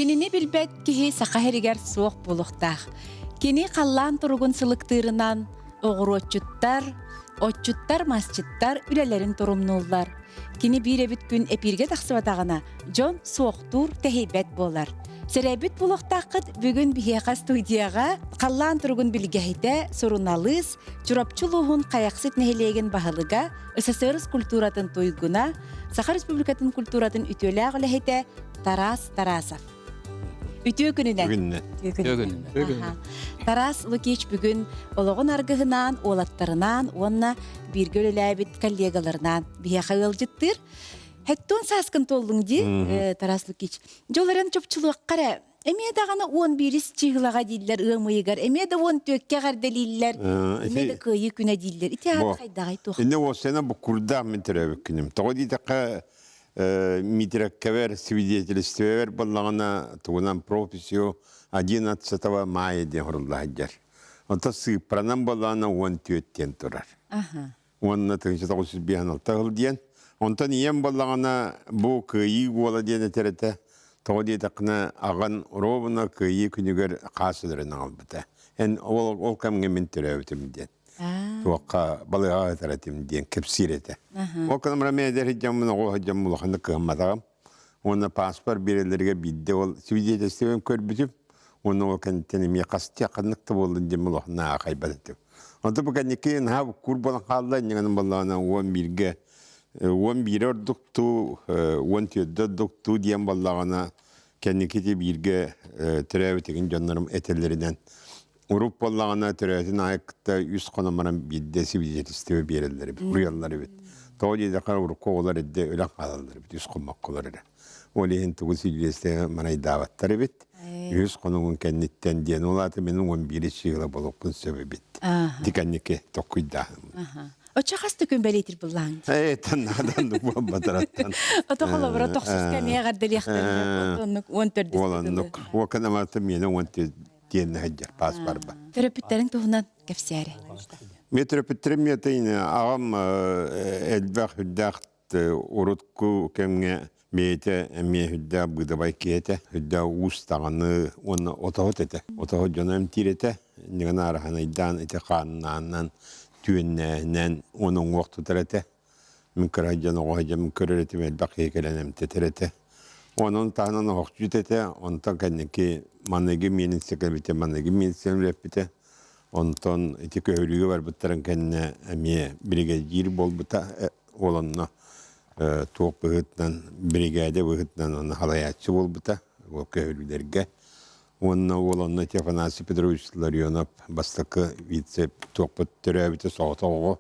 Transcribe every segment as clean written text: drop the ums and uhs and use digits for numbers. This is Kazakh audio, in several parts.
Кинини билбет кихи сақахеригер суох булуқтақ. Кини қаллан тұрғын сылықтырынан отчуттар, масчыттар үлелерин турумнулар. Кини биребит күн эпирге тақсыбатағына Джон суоқтур тәхейбет болар. Серебит булуқтақыт бүгін бихеқа студияға қаллан тұрғын білгәйді соруналыз, чурапчулуғын қаяқсыт нәхелеген бағылыға, СССР культуратын тойгуна, Саха Республикатын культуратын ütөлі ағылы Тарас Тарасов. Ütö күнінен. Тарас Лукич бүгін олығын арғығынан, олаттарынан, онына бір көліләбіт коллегаларынан бияқа өлжіттір. Хэттон саскын толдың де, Тарас Лукич. Жоларан чөпчілуық қара. Эмеда ғана 11 чиғылаға дейлер, ұмыйығар. Эмеда 14-ке ғарделейлер. Эмеда көйі күні дейлер. Ити ағы қайдағай тоқ. Инде осена бұл күрдақ мен түрәбік күнім. Тоғы дейдіққа митраккавер свидетельствовер боллағына туғынан профессию 11 мая ден ғырылдағы жар. Онта сыпранан боллағына 14-тен тұрар. Онына тұғыншы 956 ғыл ден. Онтан иен боллағына бұл көйі ола ден әтереті. Тоғы дейдіқына аған ровына көйі күнігер қасылырын албыта. Ол кәмге мен түрәбітім ден. Туаққа балыға әтіратым ден кепсир еті. Ол қанымыра мен әдер хиджамын оғы хиджамын ұлықанды қығыматағам. Оны паспор берелерге бидді ол свидетельствен көрбітіп, оны ол кәнеттен еме қасты қаннықты болды дем ұлықына қайбатытып. Онты бұл кәнеке нағып күр болан қалды, неңінің болағына 11 ордукту, 14 ордукту диен болағына кәнекеті бірге түрәбітеген жонларым әтелерінен Уруп болағына түрәтін айықта 100 қонамаран бидде свидетельстве берелері, бұриялары бет. Тоғы дейді қар ұрыққа олар әдде өлі қалалары бет, 100 қонмақ қолары. Ол ең тұғы свидетельстве манай даваттары бет. 100 қоныңын кәнеттен ден олаты менің 11 шиғылы болуқын сөбі бет. Дикәнеке тоқыйдағым. Оча қасты күн бәлейтір бұллаң? Тәннадан бұл батараттан. Отоқылы бұра тоқсыз кәмея ғардылияқтарын 14 Оланнық. Ол қанаматы мені 14 дені ғаджар, пас бар ба. Төрөпіттерің тұғынан кәпсәрі? Мен төрөпіттерім етейін ағам әлбәқ хүддәқт ұрытқы кәмге мейті әме хүддәқ бұдабай кейті. Хүддәқ ұстағаны оны отағыт еті. Отағыт жонам тиреті. Негін араханайдан еті қанынан түйіннәнен оның оқты тіреті. Мен кірайжан оғайжан көрер еті әлбәқ екеленем тетіреті. Onun tahnan hoşçutete, ondan kendiki manegi minin sekrebite, manegi minin sekrebite. Ondan eti köylüğü var butların kendine emiye brigadier bol buta olanna tuğuk bıhıttan brigade bıhıttan ona halayatçı bol buta o köylülerge. Onunla olanna Tefanasi Petrovic'ler yonap bastakı vitse tuğuk bıt türevite soğuta oğu.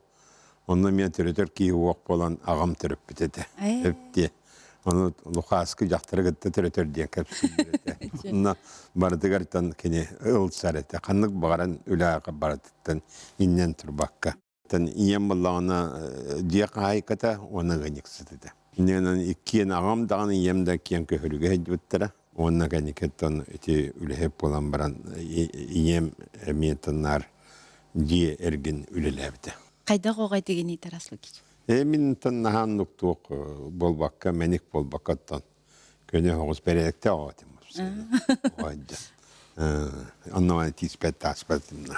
Onunla miyan türetör ki oğuk bolan ağam türüp bitete. Hep diye. Onu Lukaskı jaktırı gitti türetör diye kapsın direte. Ona bardıgartan kene ılsarete. Kanlık bağıran ülağa bardıktan innen turbakka. Tan iyem ballağına diye haykata ona ganyıksıdı. İnnen ikkiyen ağam dağının iyemden kiyen köhürüge hecbettere. Ona ganyıketten eti ülehep olan baran iyem emiyetanlar diye ergin ülelebdi. Qayda qoğay degeni Taras Lukic? Min tannahan nuktuq bolbakka menik bolbakkattan köne hoğuz berekte ağatim. Oyda. Annaman tispet taspetimna.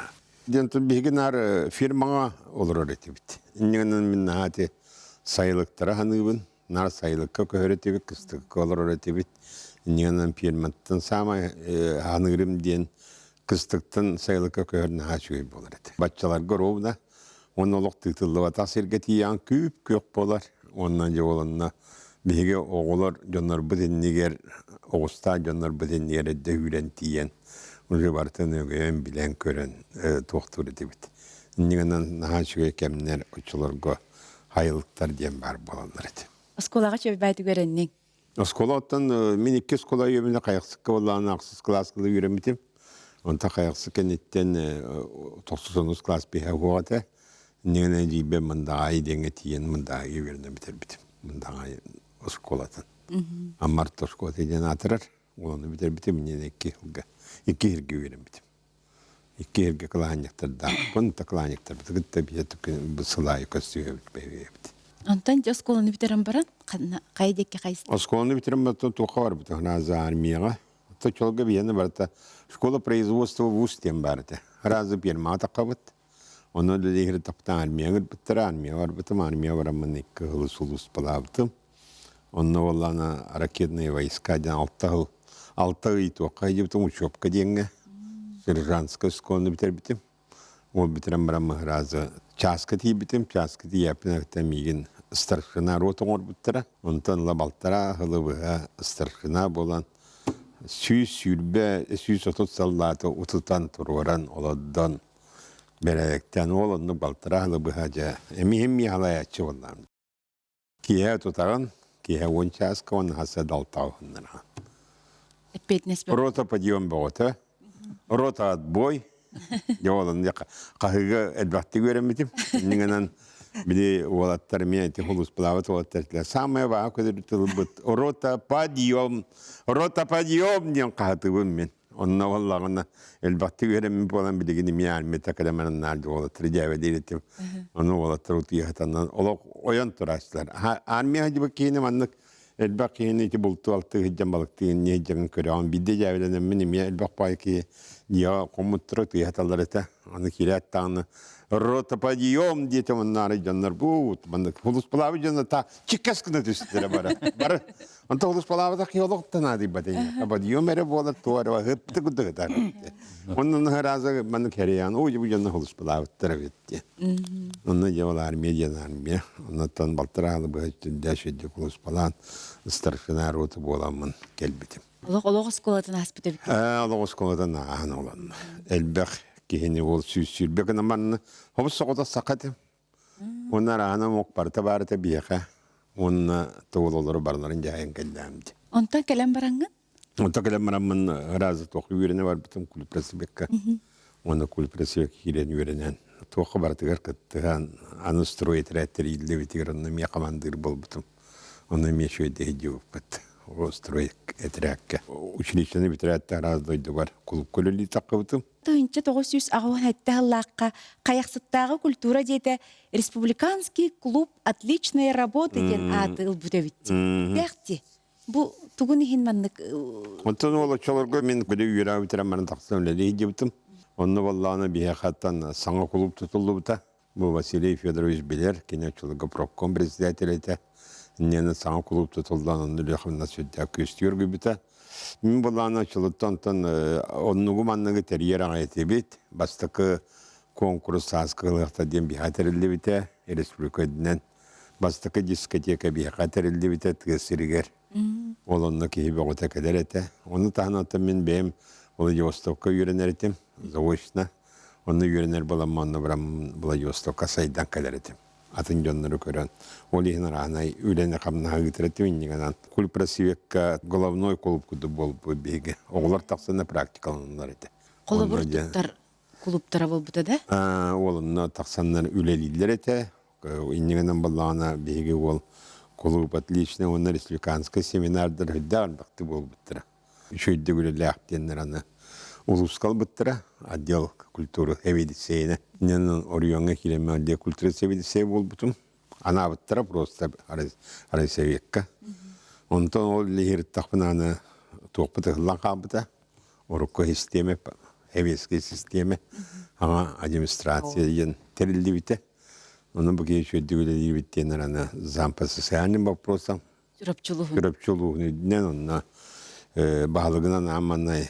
Dentun biginar firmağa olur öğretibit. İnnenin min hati sayılıktara hanıbın. Nar sayılıkka köğretibit, kıstık olur öğretibit. İnnenin firmattan sama hanırım diyen kıstıktan sayılıkka köğretine haçıgı bolur eti. Batçalar görüvna. Onoluk tıtıllığa tasirgeti yan küp kök bolar. Ondan olanına bihige oğular jonlar bıdinniger oğusta jonlar bıdinniger edde hürentiyen. Onu bartını göğen bilen kören doktor edibit. Nigenan nahaçıge kemler uçularga hayılıklar diyen bar bolanlar edi. Oskolağa çöp bayti görennin? Oskolaattan min iki oskola yömüne kayaqsıkka bollağına aqsız klaskılı yüremitim. Onta kayaqsık enetten 99 klas bihe hoğata. Nene jibe mandai denge tiyen mandai verne biter. Mandai oskolatın. Amart oskolatın atırar. Onu biter nene iki hirgi verim bitim. İki hirgi kılanyıktır da. Bunu da kılanyıktır. Gıtta bir bu sılayı köstüyor bitim. Ondan oskolunu bitiren baran? Qaydekke qaysı? Oskolunu bitiren baran tuğa var bitim. Naza armiyaga. то чолга бияны барта школа производства вуз тем барта. Разы пермата кабыт. Оны да дегер таптан армия биттер армия бар битим армия бар мен ик хылыс балабытым. Оны оллана ракетные войска ден 6 ай тоққа жептім учебка денге. Сержантская школаны битер битим. Ол битерем барам разы часка тей битим, часка тей япина миген старшина ротоңор биттера. Онтан лабалтара хылыбыға старшина болан. Сүйбе, отут саллаты утутан турваран оладдан. Беректен оланны балтара хылыбыға жа. Эми халаячы болан. Кие тутаган, кие он часка, он хаса далтауыннара. Рота подъем бота, рота отбой. Жолан қағыға әдбақты көремедім. Неңінен біде олаттар мен әйті құлыс бұлават олаттар. Самая баға көдірі бұд. Рота подъем ден қағытығым мен. Онына олағына әдбақты көремін болан білігіні мен әлметі қадаманын нарды олаттар жәве дейретім. Оны олаттар ұты еғатаннан олақ оян тұрашылар. Армия жібі кейінім анық элбак кейіні ити бұлту алты ғыджан балықтығын не жағын көрі. Ан бидде жәвеленім мен еме элбак бай кей я коммуттыры тыйхаталар это, аны кирят таны рота подъем дети он нары жаннар бут, мандык хулус палавы жанна та чикаскына түстері бара. Бара, он хулус палавы да хиолоқтан ады бадыня. Подъем эре бола туарва гыпты күдігі та. Onun разы мандык хериян, ой жібі жанна хулус палавы тәрәветті. Оны жауал армия армия, оннан балтырағылы бұғыштын дәшеді хулус палан старшина роты боламын келбетім. Олоқ сколатын аспыты бит. Олоқ сколатын аан olan. Elbək kehini ol sürbek namanı. Hobus soqota saqatım. Onlar ana mokparta barata biyaqa. Onna toğulları barların jayın kellamdi. Ondan kelem barangın? Ondan kelem baramın razı toqu yürene var bütün kulüpresi bekka. Onda kulüpresi hiren yürenen. Toqu bartıgar kıttıgan anı stroyet rətteri ilde bitiranım yaqamandır bol bütün. Onda meşöde hediyor bit. Строй этрәккә. Училищені бітірәтті раздойды бар. Клуб көлілі таққыбытым. Тойынча 900 ағуан әтті ғыллаққа қаяқсыттағы культура дейті республиканский клуб «Отличная работа» ден аты ұлбүді бітті. Бәқті, бұл тұғын ехін маннық... Онтан ол очаларға мен көде үйері бітірәм марын тақсымләді еді бітім. Онны баллағына бейхаттан саңа клуб тұтылды бұта. Бұл Василий Федорович Белер, кене очалығы профком председатель еті. Нені саңа клуб тұтылдан онды лехімна сөйді көстер көбіті. Мен болағына чылыттан оннығы маннығы терьер аңайты бет. Бастықы конкурс сасқылықта ден бейхатырылды біті. Республика дінен. Бастықы дискотека бейхатырылды біті тығысырығыр. Ол онны кейбі ғыта кәдер әті. Оны тағынаты мен бәйім Владивостокқа үйренер етім. Заочна. Оны үйренер болам, оны Владивостокқа сайдан кәдер етім. Атын жоннары көрен. Ол ехінар анай үйлені қамнаға гітіретті меннігінен. Кульпросивекка головной клуб күді болып бейге. Оғылар тақсаны практикаланылар еді. Қолабырдықтар клубтара бол бұта да? Олынна тақсанлар үлелейлер еді. Иннігінен балағына бейге ол клуб отличный, оны республиканский семинардар хүдді арбақты бол бұттыра. Шөйді үлелі ақтенлер аны. Улускал бұттыра, отдел культуры эвидисейна. Ненің орионға келеме отдел культуры эвидисей бол бұтым. Ана бұттыра просто арайсевекка. Онтан ол лихер тақпынаны тоқпыты ғылан қабыта. Орыққа системе, эвидиске системе. Аңа администрация ен терілді біті. Оның бұге шөйді өлелі біттенер ана зампа социальный вопросам. Сүрапчылуғын бағылығынан аманай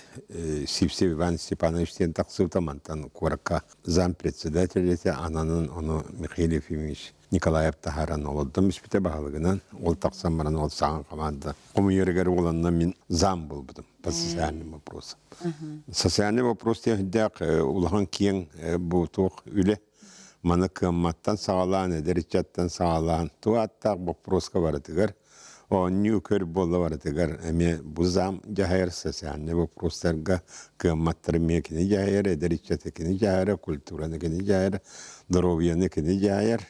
Сипсев Иван Степановичтен тақсывтамантан қораққа зам председатель ете ананын оны Михаил Ефимович Николаев тахаран олыдым іспіте бағылығынан ол тақсам баран ол саған қамады. Қомы ерігер оланна мен зам бол бұдым по социальным вопросам. Социальный вопрос тегідек ұлған кейін бұл тоқ үлі маны кымматтан сағалан, әдеречаттан сағалан туаттақ вопросқа баратығар. Он нюкер было вартигар, ами бузам жахайр социальный вопростерга кымматтырме кини жахайр, эдеричаты кини жахайр, культураны кини жахайр, здоровьяны кини жахайр.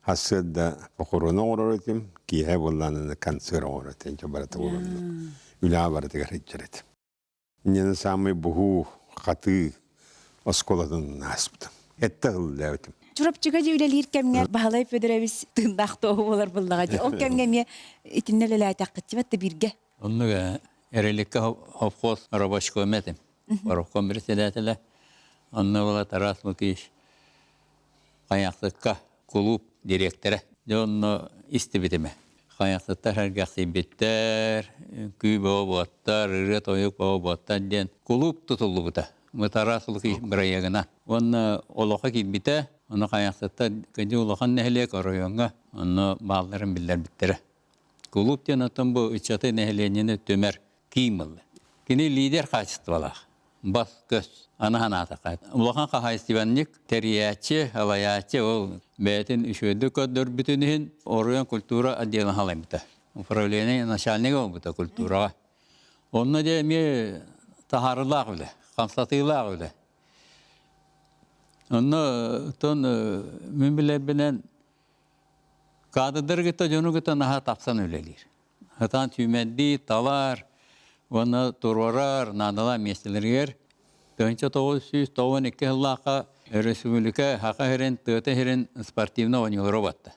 Hasıda pokorona uğradım, kiye bollanın kanser uğradım, çabarata uğradım. Üla vardı garıcıret. Nene samay buhu katı oskoladan nasiptim. Ette hıllavdım. Çurapçıga jülelir kemger bahalay Fedorovich tındaqta olar bullaga. O kemge me itinneler aytaqçı batta birge. Onnuga Erelikka hofkos arabaşko metim. Barokon birisidatela. Onunla ola taraslık iş. Kayaklıkka kulüp direktörü. Onunla istibitime. Kayaklıkta her gasi bitter. Küy bağı battar, ırı toyuk bağı battar diyen kulüp tutuldu bu da. Bu taraslık iş bir ayağına. Onunla olaka gitbite. Onu kayaklıkta gıcı olakan nehliyek arayonga. Onu bağların biller bittere. Kulüp diyen atın bu içatı nehliyenini tömer kiymalı. Kini lider kaçtı valla. Bas göz. Ana hanata kayıt. Ulakan kahaystivenlik teriyatçı, halayatçı ol. Betin üşüdü kadar bütünühin orayan kultura adiyalan halayımda. Upravliyene naşalnek ol bu da kultura. Onunla diye mi taharılak öyle. Kamsatıyla öyle. Onunla ton mümbile binen kadıdır gıta jonu gıta naha tapsan öylelir. Hatan tümeddi, talar, onu turvarar, nadala meseleler. 1992 yıllığa Respublika haka herin, tığıta herin sportivna oynuyor battı.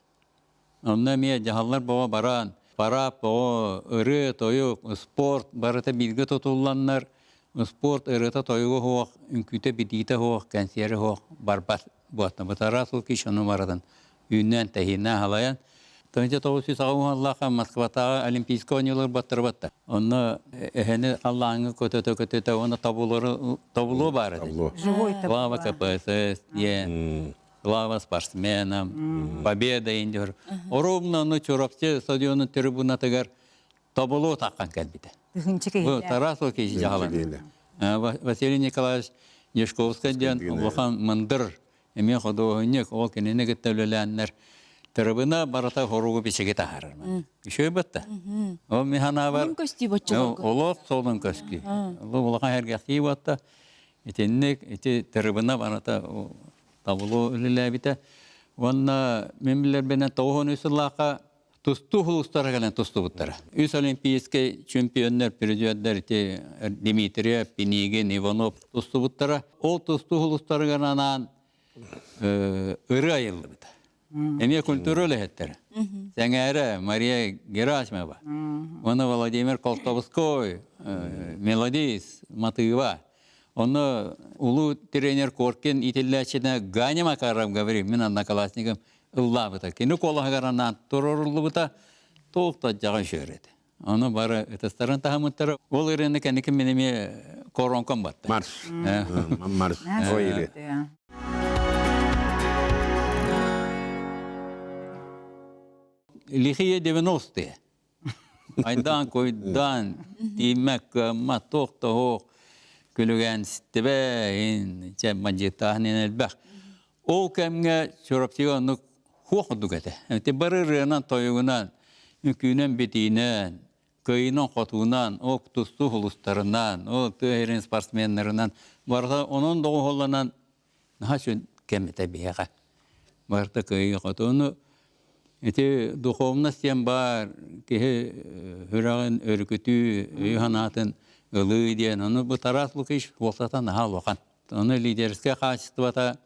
Onunla miye cahallar baba baran, para, baba, ırı, toyuk, sport, barata bilgi tutulanlar, sport, ırıta toyuğu hoğuk, ünküte bidite hoğuk, kansiyeri hoğuk, barbat battı. Bu tarafı kişi numaradan, ünnen tehine halayan. 1990 Moskva'da olimpiysk oynuyorlar battır battı. Onu eheni Allah'ın kötü onu tabulu var. Слава КПСС, слава спортсменам, победа индер. Оромна ну чурапчы стадионы трибуна тегер табулу таккан келбите. Bu Tarasov kişi jahalan. Vasiliy Nikolaevich Yeshkovskiy diyen Ulhan Mındır emin xodu oynak o kenene getevlenler. Tribuna barata horugu biçege taharar. Şöyle battı. O mihana var. Olot solun köski. Ulhan her gasi battı. İtinnek iti tribuna barata tabulu ölüle bite. Vanna memler benen tohon üsüllaqa tustu huluslara gelen tustu buttara. Üs olimpiyske çempiyonlar, periodlar iti Dimitriyev, Pinigin, Ivanov tustu buttara. O tustu huluslara gelen ırı ayıldı bite. Emiye kültürü öyle hettere. Sengere, Maria Gerasimova, ona Vladimir Koltovskoy, Melodis, Matıva. Onu ulu trener Korkin итиллячина Ганя Макаров говорит, мен одноклассникам ылла быта. Кені колаға қаранан тұрорылы быта, толықта жағын шөреді. Оны бары өтістарын тағымыттары. Ол үрені кәнекі менеме коронком батты. Марс. Марс. Ойыры. Лихие 90-е. Айдан койдан, демек, матоқ тоқ, külügen sitebe manjeta nenel bak o kemge çorapçıganlık hukudu gete te barırınan toyugunan mükünen bitinen köyünün kotuğundan o tustu huluslarından o tüherin sportsmenlerinden varsa onun doğu hollanan daha şu kemete biye varsa köyü kotuğunu ete duhovnasyan bar ki hürağın örgütü yuhanatın ılığı diyen onu bu taraflık iş olsatan hal okan. Onu liderske kaçtıvata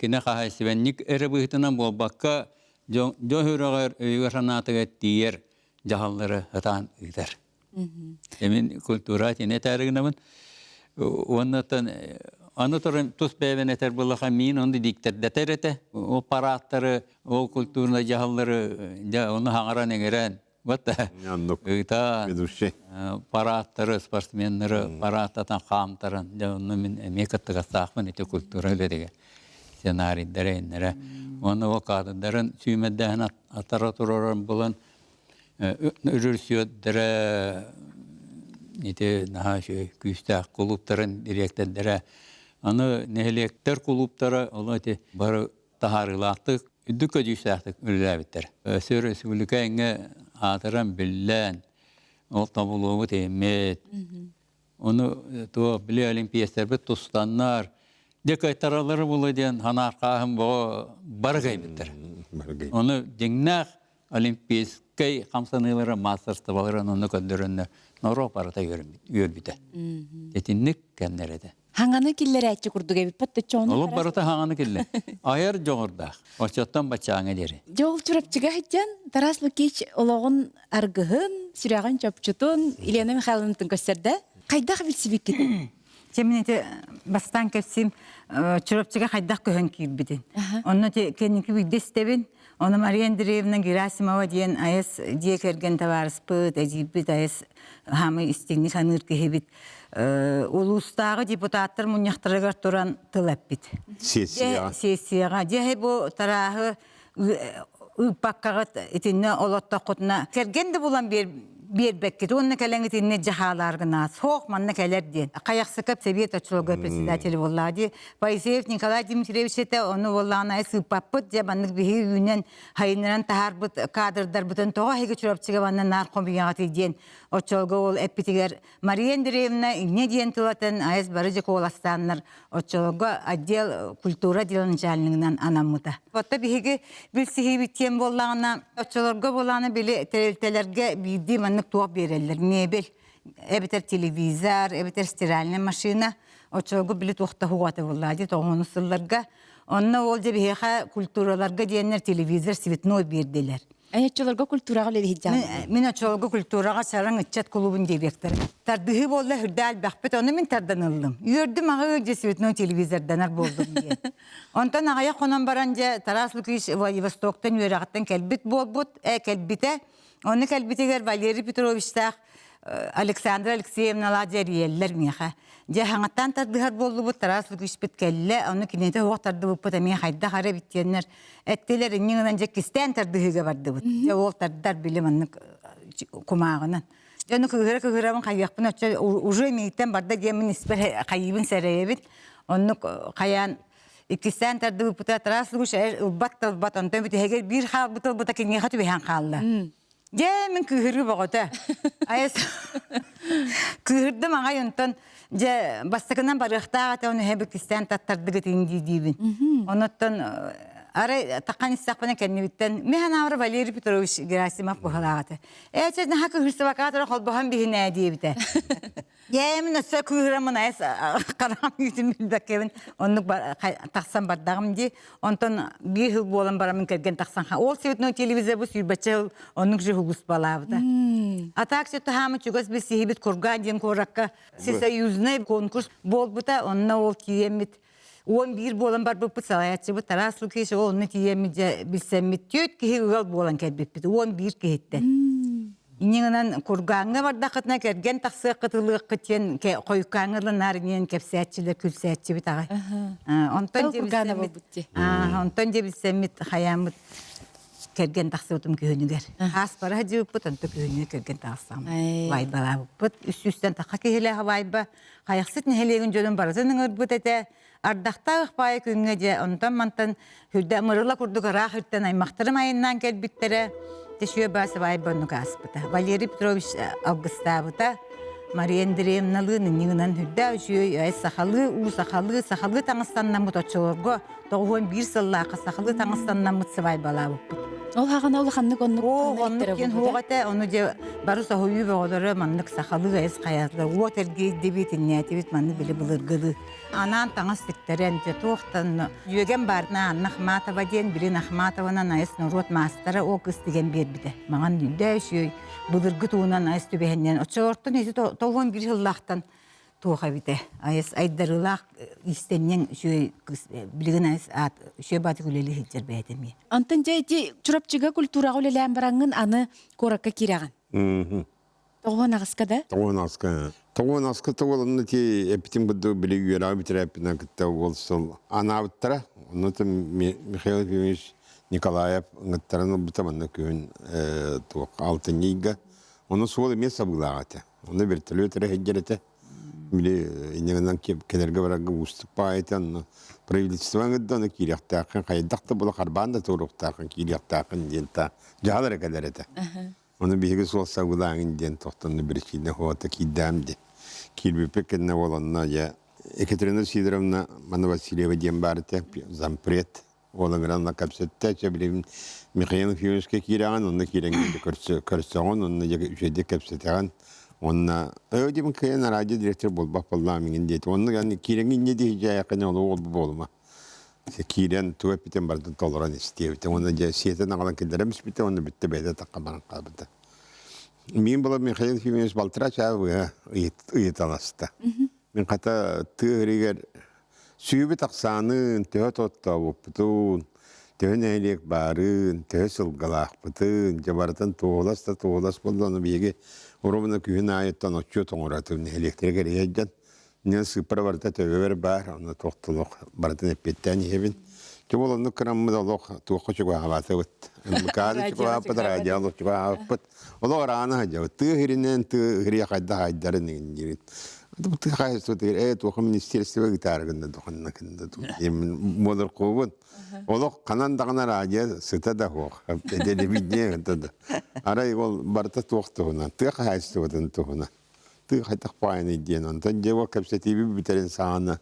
kine kahaysivenlik erebihtinan bol bakka jo hürağır öyügaranatı diğer cahalları hatan gider. Emin kulturat yine tarihinamin ondan anıtırım tuz beven eter bulaha min onu diktatörete o paratları o kulturna cahalları ja onu hangaran egeren Batta. Ita paratları, sportsmenleri, paratatan kamtaran. Ya onu min emekattıga sahman iti kulturayla dige. Senari dereynlere. Onu o kadınların süymedden atara turaran bulan ürürsüyor dere iti naha şey küstah kulüplerin direktörlere. Onu nehlekler kulüpleri ola iti barı taharılattık. Üddükka düştahtık ürüler bitter. Sür Respublika'ya hatıran billen, o tabuluğu temet. Onu to bile olimpiyatlar bit tustanlar. Dekay taraları bulu diyen hanar kahım bu bargay bitter. Onu dingnak olimpiyskay kamsanıları masters tabaların onu kadırınlar. Noro parata gör bite. Etinlik kendileri de. Хаңаны киллер әйтчі күрдік әбі, патты чоны Олып барыта хаңаны келі. Айар жоғырдақ. Очоттан бачаңы дері. Жол чурапчыга хайтjan тараслы кеч олоғын аргыһын, сүрәгән чапчутун, Елена Михайловна көстерде. Кайдах билсибик кит. Теминете бастан кепсим чурапчыга хайдах көһөн кийбидин. Онно те кеники бидестебин. Оны Мария Андреевна Герасимова диен айс дие керген товарыспыт, әжибит айс хамы истигни ханыр кехебит. Улустағы депутаттар мұняқтырығар туран тылаппит. Сессияға. Сессияға. Дехе бу тарағы ұппаққағыт етінне олотта құтына. Кергенді болан бербеккет. Онны кәләң етінне жағаларғына. Соқ манны кәлер ден. Қаяқсықып Совет очылығы председателі боллади. Паисеев Николай Дмитриевич ете оны болағына айс ұппаппыт. Жабанлық бейі үйінен хайыныран тахарбыт кадрдар бұтын тоға хеге чүрапчыға банны нарқом бейгаты ден. Очолга ол эппитигер Мария Андреевна не диен тулатын айс барыжы коластаннар. Очолга отдел культура деланчалынынан анамыта. Отта биһиги билсиһи биттен боллагына очолорга боланы били телерге бидди маннык туак берелер. Мебель, эбитер телевизор, эбитер стиральная машина. Очолга били туакта хугаты боллади тоғыны сылларга. Онна ол же биһиха культураларга диеннер телевизор светной берделер. Әйетчілерге культураға леді хиджан. Мен очолга культураға саран итчат клубын дебектер. Тардыһы болла хүрдәл бәхбет, оны мен тардан ылдым. Үйердім аға өже светной телевизорданар болдым дие. Онтан ағая қонан баранжа Тараслы күйіш Владивостоктан үйерағаттан кәлбит болбут, кәлбите. Оны кәлбитегер Валерий Петровичтақ, Александра Алексеевна Ладжариеллер меха. Жахаңаттан тардыгар болду бу Тараслы күшпет келле, оны кинете хоқ тарды буппыта мен хайда хара биттеннер. Әттелер иннеңнен жеккистен тардыгыга барды бут. Ол тардар билим аннык кумагынан. Жаны кыгыра-кыгырабын кайяқпын өтче уже мейттен барда жемін испер кайыбын сәрейбит. Оны каян иккистен тарды буппыта Тараслы күш бат онтан бит хегер бир хал бутыл бута кинге хату бехан қалды. Жемін кыгыры бағыта. Айас кыгырдым ағай онтан же бастыкынан барықтаға оны хебекистен таттардығы теңді дейбін. Оныттан ары таққан істақпана кәннебіттен мен авры Валерий Петрович Герасимов бұғалағаты. Әчесін хақы хүрсі вақатыры қолбаған бейін әдейбіті. Емін өсі күйірамын әйс қарағам үйдің білбәккебін. Оны тақсан бардағым де. Онтан бір хыл болын барамын кәрген тақсан. Ол светной телевизор бұл сүйбәтші хыл оның жы хұлғыс балабыды. Атақ сөті хамы чүгіс біз сейбіт көрған ден көраққа Всесоюзный конкурс бол бұта. Онына ол тиемет. 11 болан бар бұппы салаятшы бұт. Тараслы кеші олыны тиемет білсәмет. Төт кеге ұғал болан кәлбет біті. 11 кехетті. Инеңінен көргаңы бардақытына кәрген тақсы қытылығы қытен қойқаңылы нарынен кәпсәтшілер күлсәтші біт ағай. Онтан де білсәмет хаямыт кәрген тақсы бұтым күйінігер. Ас бара жи бұппыт, онты күйінігер кәрген тақсам. Вайбала бұппыт, үст-үстен таққа кехелеға вайба. Қаяқсыт нәхелеген жөдің барызының ұрбыт әті. Ардақта ұқпайы күнге де, онтан мантан хүрді мұрыла күрдігі рақ үрттен аймақтырым айынан кәлбіттері. Тешуе басы вайбану гаспыта. Валерий Петрович Августабыта, Мария Андреевна лыны нигынан хүрді үшуе сақалы таңыстаннан мұт отчылырға, тоғуын бір сыллақы сақалы таңыстаннан мұт сывай бала бұппыт. Ол хағана ол қанны қонны қонны кен хоғата, оны де бары сағуы бағылары маннық сақалы ғайыз қаятылы. О тәргей дебетін нәтебет манны білі бұлырғылы. Анан таңыз тіктірен де тоқтан үйеген барына Нахматова ден, бірін Ахматовынан айыс нұрот мастары о қыз деген бербіді. Маған үйді үшүй бұлырғы туынан айыс төбәхінен. Отчылырттың есі тоғын бір жыллақтан тоға біді. Айыс айдарылақ істеннен білген айыс үшүй баты күлелі хилчер бәйдеме. Антын жайди чурапчыга культураға өлелән бараңын аны коракка кираған. Тоғын ағысқада? Тоғын ағысқа. Тоғын ағысқа тоғылымны те әпітін бұдды білі үйері бітір әпіна күтті олсыл. Ана бұттыра, оны да Михаил Ефимович Николаев ұңыттараны бұтаманны күйін алтын ейгі. Оны суол емес сабылағаты. Оны вертолет өтірі хеджереті. Білі инегінен кедерге барағы ұстық байытын. Правительствоңыдды оны кейліқтақын, қайдақты бұлы қарбанда тоғырықтақын, кейліқтақын дента жағалары кәдереті. Оны бейгі сол сағылағын ден тоқтанны бір кейіне хоғаты кейдәмді. Кейлбепек кәдіне оланна, Екатерина Сидоровна Мана Васильева ден барыты, зампред, олыңыранна кәпсетті, білемін Михаил Ефимовичке кейліған, оны кейліңді көрсіған, оны үшеде кәпсетіған, Онна ödüm kıyan radyo direktör bolbak bolla mingen deyt. Onu yani kirengin ne diyeceği yakın olu bolma. Kiren tuğep biten bardı toleran istiyor. Onu da siyeten alan kideremiz bitti onu bitti beyde takamaran kalbide. Min bula min hayal filmimiz baltıra çağı ıyıt alasta. Min kata tığriger suyu bir taksanın tühe totta vuputun. Tühe neylik barın, tühe sılgalak butun. Jabaratan tuğulas da tuğulas bollanı biyegi. Orumuna kühün ayettan açıyor toğuratın. Elektrik eriyecekten. Ne sıpır vardı tövbe bar. Onu tohtuluk. Baratan epetten yevin. Çoğul onu kıramı da lok. Tuğu çıkwa havası vıt. Mıkadı çıkwa hapıt. Radyalı çıkwa hapıt. Ola orağına hacı. Tığ hirinden tığ hiriye kayda haydarın indirin. Bu tığ hayısı tığır. Tuğu ministerisi ve gitargında dokunna kında. Modur kovun. Ola kanan dağına radya sıta da hoğ. Edeli bildiğin kında da. Arayı ol barata tuğtuğuna. Tığ hayısı tuğtuğuna. Tığ haydak payını diyen ondan. Ceva kapsatibi biterin sağına.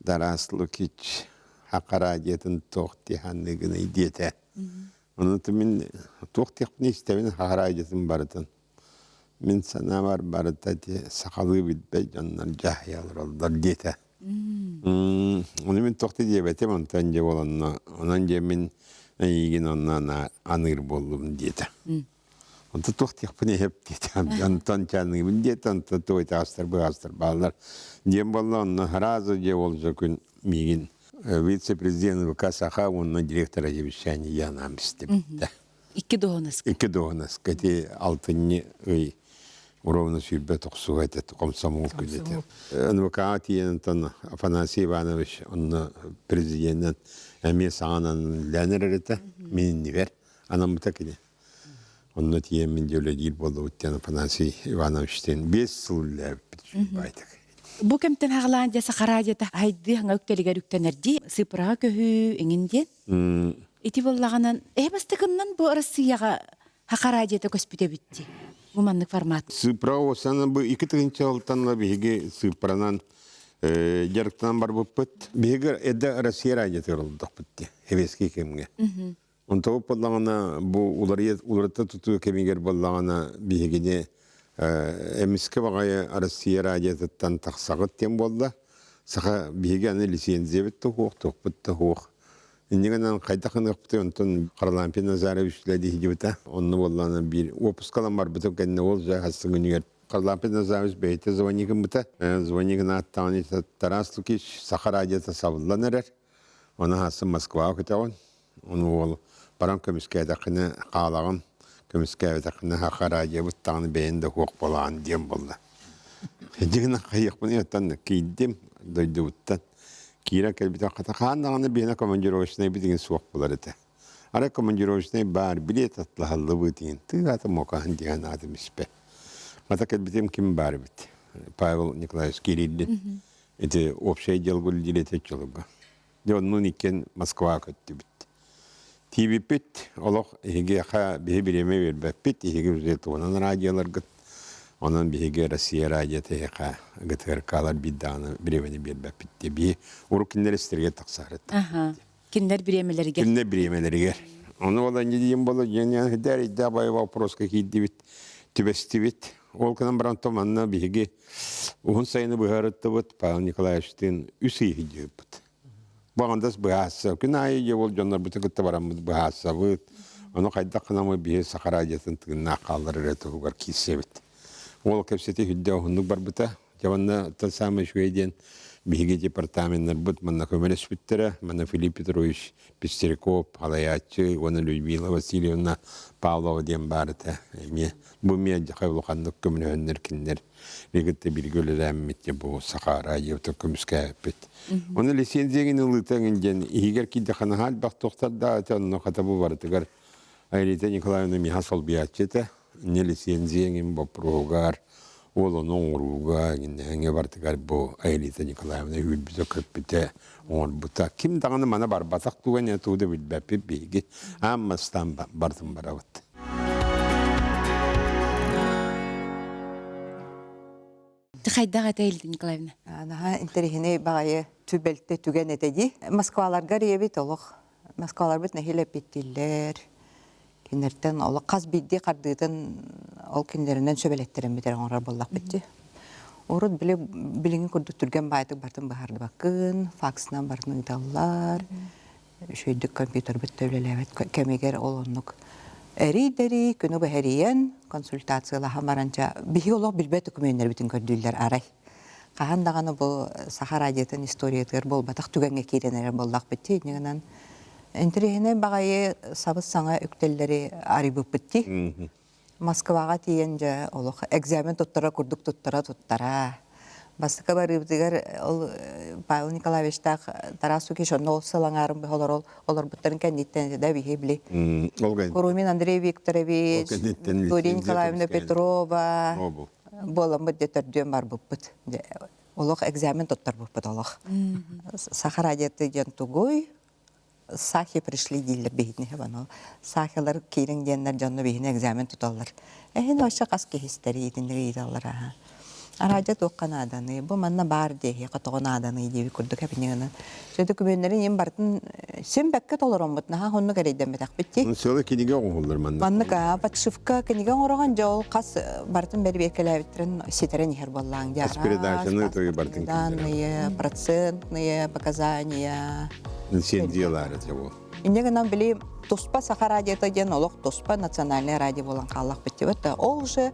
Daraslık hiç. Hakarajetin tohti hanlıgını diyete. Onun için min tohti ne istemin hakarajetin barıtan. Min sana var barıta diye sakalı bitbe canlar cahyalar oldular diyete. Onu min tohti diye betem ondan ce olanla. Ondan ce min iyigin ondan anır bollum diyete. Ondan tohti yapını hep diyete. Ondan canlı bin diyete. Ondan tohti hastır bu hastır bağlar. Diyem valla ondan harazı ce olacak gün migin. Вице-президент ВК Саха, он на директора Евещания я нам степте. İki doğunuz. İki doğunuz. Kati altını уровно сүйбе тоқсуға етеді, комсомол күдеті. НВК тиенін Афанасий Иванович, оны президенттен әме сағанан ләнер әреті, менің не бер, анам бұта кеде. Оны тиен мен деулі дейіл болды өттен Афанасий Ивановичтен 5 сыл ләбіп бітіп айтық. Bu kemten hağlan jasa qarajeta haydi hanga ökteliger üktenerdi sıpırağa köhü engindien. Iti bollaganan bastıkından bu Rossiyaga haqarajeta köspüte bitti. Bu manlık format. Sıpıra olsana bu iki tığınca oltanla bihege sıpıranan jarıktan bar bu pıt. Bihege edde Rossiya rajeti oldu bitti. Heveski kemge. Onta o bollagana bu ularata tutuyor kemiger bollagana bihegene Эмиске багая Россия радиотан тахсагыт тем болда. Саха биганы лицензия битте хук, токпытты хук. Иннигенен кайдакын кыпты онтон Карлампин Назарович леди хижибита. Онны болланы бир опускалам бар битеп кенне ол жай хастын күнүгер. Карлампин Назарович бейте звонигин бита. Звонигин аттаны Тараслукич Саха радиота сабылланыр. Оны хасы Москва кытавын. Оны ол барам көмүскө дакыны каалагын. Kömüskeve takımda hakaraja bu tane beğendi hukuk falan diyem bolla. Hecigin kayık bunu yatan kiydim doydu buttan. Kira kelbite kata kanağını bina komandirovşne bitin soğuk bulardı. Ara komandirovşne bar bilet atla hallı bitin. Tığatı mokan diyen adım ispe. Kata kelbitem kim bar bit. Pavel Nikolaevич Kirillin. Eti opşay jalgul dilete çoluga. Onun iken Moskva kötü bit. TV bit, Allah hege ha birbirine ver bit hege üzerinde olan radyolar git. Onun hege Rusya radyosu ha gitler kalar bidana birbirine bir bit diye urukinler isteriye taksarıt. Aha. Kinler biremeleri gel. Kinler biremeleri gel. Onu olan diyeyim bolu yani der da bay вопрос какие бит тибестивит. Олканан брантоманна биге он sayını buharıttı bit Pavel Nikolaevичтен üsü hege bit. Bağındas bıhassa. Künayı yol canlar bütün kıtta varamız bıhassa. Onu kayda kınamı bir sakarajetin tığına kalır üreti hugar kisevit. Ol kepseti hüdde hunduk bar bıta. Javanna tasama şüyeden bihige departamentler bıt. Manna kömeles bittere. Manna Filip Petrovich Pisterikov, Halayatçı, ona Lyudmila Vasilyevna Pavlova diyen barıta. Bu miye kayvlukanlık kömene önlerkinler. Ligette bir gölülenmette bu sakarajetin kömüske bit. Onu lisensiyegin ılıtağın higer ki de kanahal bak doktor da atanın o katabı var tıgar. Ayrıca Nikolayevna Mihasol biatçete ne lisensiyegin bu progar onun oğruga hangi var tıgar bu ayrıca Nikolayevna hül bize köpüte on buta kim dağını mana bar batak tuğan ya tuğda bilbepi bilgi amma stamba bardım baravat. Tıkayda gatayıldı Nikolayevna. Anaha interihine bağaya tübelte tügen etedi. Moskvalar gariyebit oluq. Moskvalar bit nehile bittiler. Кинерден ол қаз бидде қардыйтын ол киндерінен сөбелеттерін бітер оңырар боллақ бітті. Орыд біліңін көрдік түрген байтық бартын бағарды бақын, факсынан бартын ұйталар, шөйдік компьютер бітті өлеләбет, кәмегер ол онық. Әри-дәрі күні бәхәрейен консультациялаға маранча бігі олық білбәт үкіменлер бітін көрдүйлер арай. Қағандағаны бұл Сахара адиетін историятығыр бол батақ түгенге кейренер боллақ бітті. Негінен интерегіне бағайы сабыз саңа үктелері арибып бітті. Москваға тиен жа олық экзамен тұттыра, күрдік тұттыра. Бастықы барыбдығар Павел Николаевичтақ Тарасу кеш онна ол сылаңарым олар бұттарын кәндеттен де бейхе біле. Курумин Андрей Викторович, Турия Николаевна Петрова, болам бұд детөрден бар бұппыт. Олық экзамен тұттар бұппыт олық. Сахара деті ден тугой, Сахи пришли дейлер бейіне. Сахилар кейрің денлер жанны бейіне экзамен тұталар. Әйін ошы қас кейістері едіндігі едалар. Арадя тоққан аданы, бұл манна бар дейі, қатоған аданы дейі күрдік әпінегіні. Сөйді күбенлерін ең бартын, сен бәкке толырын бұтынаға, оны кәрейден бәтақ бітті. Сөйлі кенеге оңылыр манна. Манныға, батшывка кенеге оңырған жол, қас бартын бәрі бәккелі әбіттерін сетерен ехер боллаң. Аспиридашыны тойы бартын кендері. Процентные показания. Лицензиялары бұл. Инегінен білі, Тоспа Сахара радиоты ден олық Тоспа национальный радио болан қалақ бітті бітті. Ол же,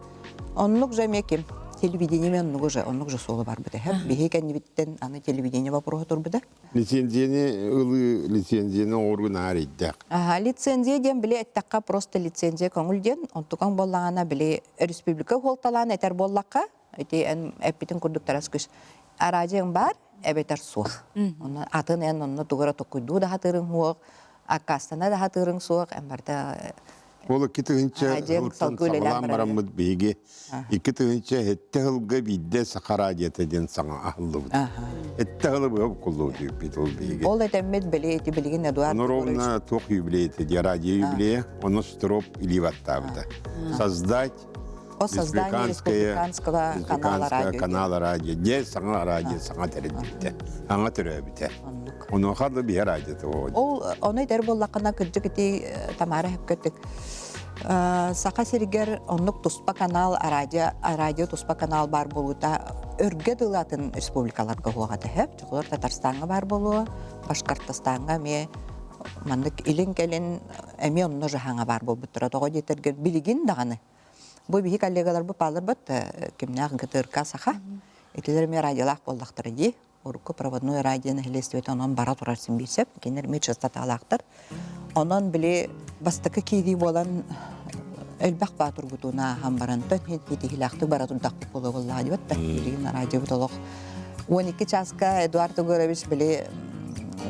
онлық же мекем. Телевидение мен оннуг же солы бар бите. Бихе кенни биттен аны телевидение вопросы тур бите. Лицензияны орган арыйдак. Лицензия ден биле аттакка просто лицензия көңүл ден, онтукан боллагана биле республика холталан этер боллакка, эти эпитин курдук тараскыш. Аражың бар, эбетер сух. Оны атын эн онны тугара токуйду да хатырың хуак, акастана да хатырың суак, эмбарда Ол китігінші ғылттан сағалан барамыд бейге, китігінші әтті ғылға бейді Сахара адиетеден саңа ақылы бұд. Әтті ғылы бұғып құлы өтіп бейді ол бейге. Ол әтәммет біле еті білген Эдуард Оны ровно тоқ юбилейті, радио юбилея, оны строп иливатта бұда. Создать республиканского канала радио. Де саңа радио саңа тәрәдіпті, аңа түрәбіті. Оны қарлы бейе радиоты ол. Оны дәр боллақына күрдік еті тамары әп көттік. Сақа сергер онлық Туспа канал, радио Туспа канал бар болуыта өрге дылатын республикаларға хуағады әп. Жоғылар Татарстанға бар болуы, Башқартастанға ме, мандық илін кәлін әме онны жағаңа бар бол бұттыра. Тоғы детергер білігін дағаны. Бұл бейі коллегалар бұл палыр бұт, кемнақ ғытырқа сақа. Етілер ме радиолақ болдақтыры де. Урку проводной радионы хелестует, онон бара турарсын бейсеп, кенер мет жастата алақтыр. Онон біле бастықы кейді болан әлбәқ батыр бұтуна хамбарантын, хеті хилақты бара тұрдақ болу болла дебетті. Білген радио бұтолық. 12 часка Эдуард Угорович біле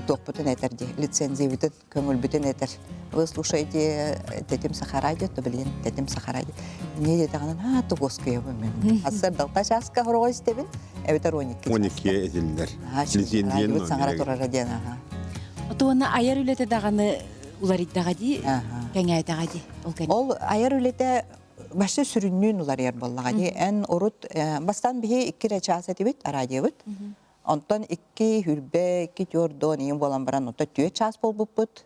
тоқ бұтын әтерде, лицензия бұтын, көңіл бұтын әтер. Вы слушаете Тетим Сахарадио, то білген Тетим Сахарадио. Не детағынан, туғосқы ебім. Асыр далта часка хорғой істебін, әбітер 12 этилдер. Лицензияны саңара тұрар радион. Отуына аяр үлеті дағаны улар иддаға ди, кәңе айтаға ди. Ол аяр үлеті башы сүріннен улар ер боллаға ди. Ән орут, бастан бігі 2 речасы дебет, радио бет. Онтан 2 хүрбе, 2 тёрдон, ең болан баран, онтан 2 час бол бұппыт.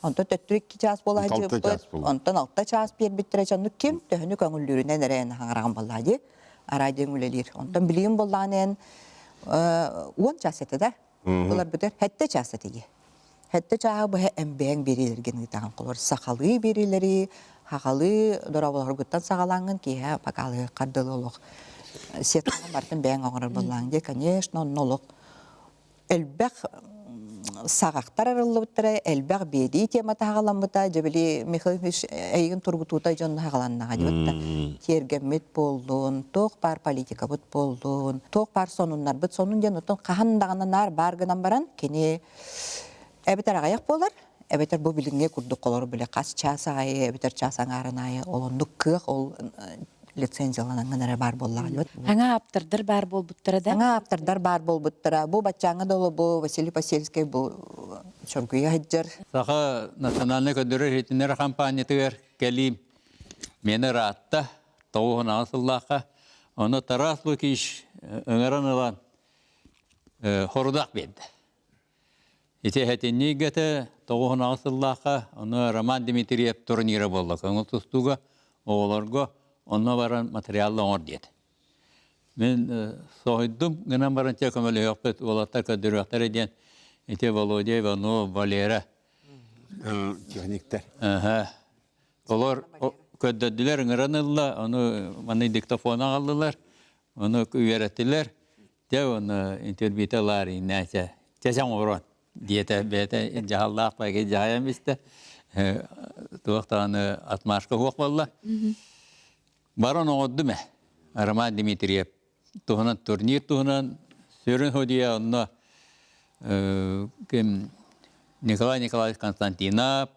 Онтан 2 час бол ажы бұппыт. Онтан 6 час бер біттірі жанны кем төхіні көңілдерінен әрәйін хаңараған болла ди. Радион үлелер. Онтан білейін болланен 10 час еті да. Олар бүтер 7 час етіге. 7 чағы бұға әмбәң берелерген ғытаған қолар. Сақалы берелері, хақалы дұрабылар ғыттан сағалаңын кейі пақалы қардылы олық. Сетқаны бартын бәң оңырыр боллаң де, конечно, нолық. Әлбәқ сағақтар арылы бұттыры, әлбәқ беді тема тағалан бұта, жебілі Михайлович әйгін тұрғытуыта жонны хағаланнаға дебітті. Тергемет болуын, тоқ бар политика бұт болуын, тоқ бар сонынлар бұт, сонын ден ұтын қағандағананар барғынан баран, кене әбітер ағаяқ болар, әбітер бұл білінге күрдік қолары біле қас час ағайы, әбітер час аңарын айы, олындық кық, ол лицензияланған әрі бар боллаға. Аңа аптырдар бар бол бұттыра да? Аңа аптырдар бар бол бұттыра. Бұл батчаңы долы бұл Василий Пасельский бұл шоргуя хаджар. Саха национальный көдірі ретінер компаниятығыр кәлім мені ратта тауғын асыллаққа оны Тараслы кеш өңірін ұлан хорудақ беді. Ити хәтенне гәте тоғын асыллақа, оны Роман Дмитриев турниры болдық. Оны тұстуға, оғыларға, оны баран материалды оңыр деді. Мен соғыдым, ғынан баран тек өмілі өкпет, олаттар көдіріқтар еден, ити Володя Иванов, Валера. Техниктер. Олар көдділер ғыранылла, оны маны диктофона қалдылар, оны үйереттілер, де оны интервьюталар инәсе, тезен орон, диете бәті жағаллақ бәге жағаяместі, туақтаны атмашқа хоқ болла. Барон оғыдды мә, Роман Дмитриев, туғынан турнир туғынан, сөрін ходия онына Николай Николаевич Константинов,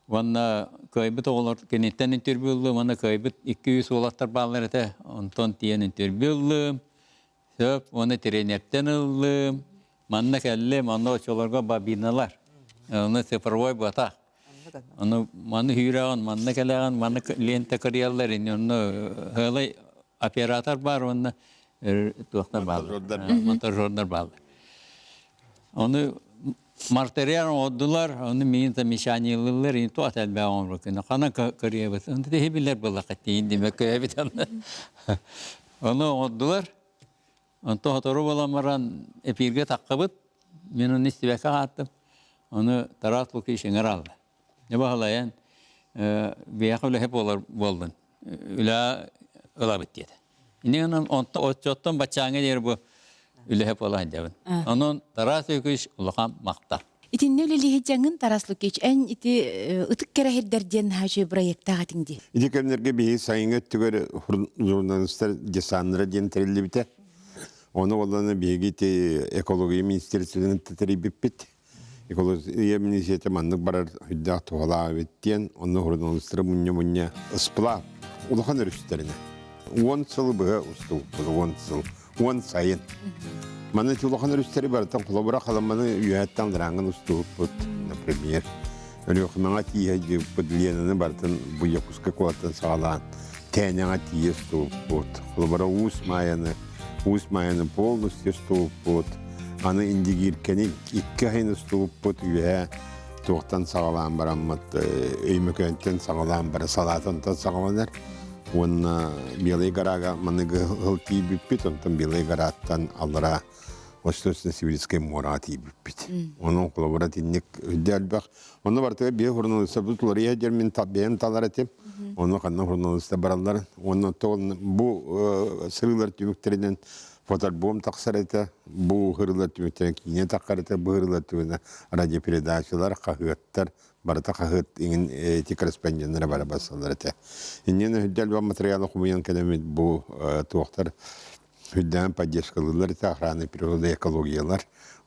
Ванна көйбіт оғылар кенеттен интервьюлы, ванна көйбіт 200 олаттар балар әті, онтон тиен интервьюлы, сөп, оны тренерттен ұлы, манна кәлі, манна очоларға бабиналар, оны цифровой бата. Оны манна хүйраған, манна кәліған, манна лента карьялар, оны ғылай оператор бар, оны туақтар балар, монтажердар балар. Оны Marteriyan oldular, onu minta mişaniyeliler, into atel bağım rükünü. Kana kariyabet. Onu da hebiler balakattiğin demek kıyabeten. Onu oldular. Onu hataru balamaran epirge takkabıt. Ben onu istibeka attım. Onu taratlık işin araldı. Ne bahalayan beyakılı hep oldun. Üla olabit dedi. Yine onun otçottan bachağına der bu. Üle hep olan devin. Onun taras öküş ulağam maqtar. İtinne öleliğeceğin Tarasluk geç en iti ıtık kere hedderden hacı proyekta gatindi. İdi kemlerge bir sayını tüger jurnalistler cesanlara diyen terilli bite. Onu olanı bir giti ekoloji ministerisinin teteri bipit. Ekoloji ministerisi manlık barar hüdda tuğala bittiyen. Onu jurnalistler munya ıspla. Ulağan örüşlerine. 10 yıl bıha ustu. 10 yıl. 10 sayın. Mana çulağın örüstleri barıtan kulabura kalanmanı üyetten durağın ustu put, например. Öyle okumana tiye pudliyanını barıtan bu yakuska kuatan sağlan. Tenyağa tiye ustu put. Kulabura usmayanı polностью ustu put. Ana indigirkeni iki ayın ustu put üye. Tuğtan sağlan barammat, öymükönten sağlan bara salatantan sağlanır. Onun bilay garaga manıgı hılti bipit, ondan bilay garatan allara Восточно-Сибирское море бипит. Onun kolaboratiflik hüddəlbək. Onu bartığı bir jurnalistə bu tulariya dermin tabiyen talar etip. Onu kanna jurnalistə barallar. Onu bu sırılar tümüklerinden fotoğrafım taksar ete. Bu hırılar tümüklerinden yine takar ete. Bu hırılar tümüklerinden radyo передачалар, kahıtlar. Barıta kahıt ingen eti korrespondentlere bara basalar ete. İnnen hüddəlbək materyal okumayan kelimit bu tuğaklar. Hüddənin поддержкалылар ete охраны природы экологиялар.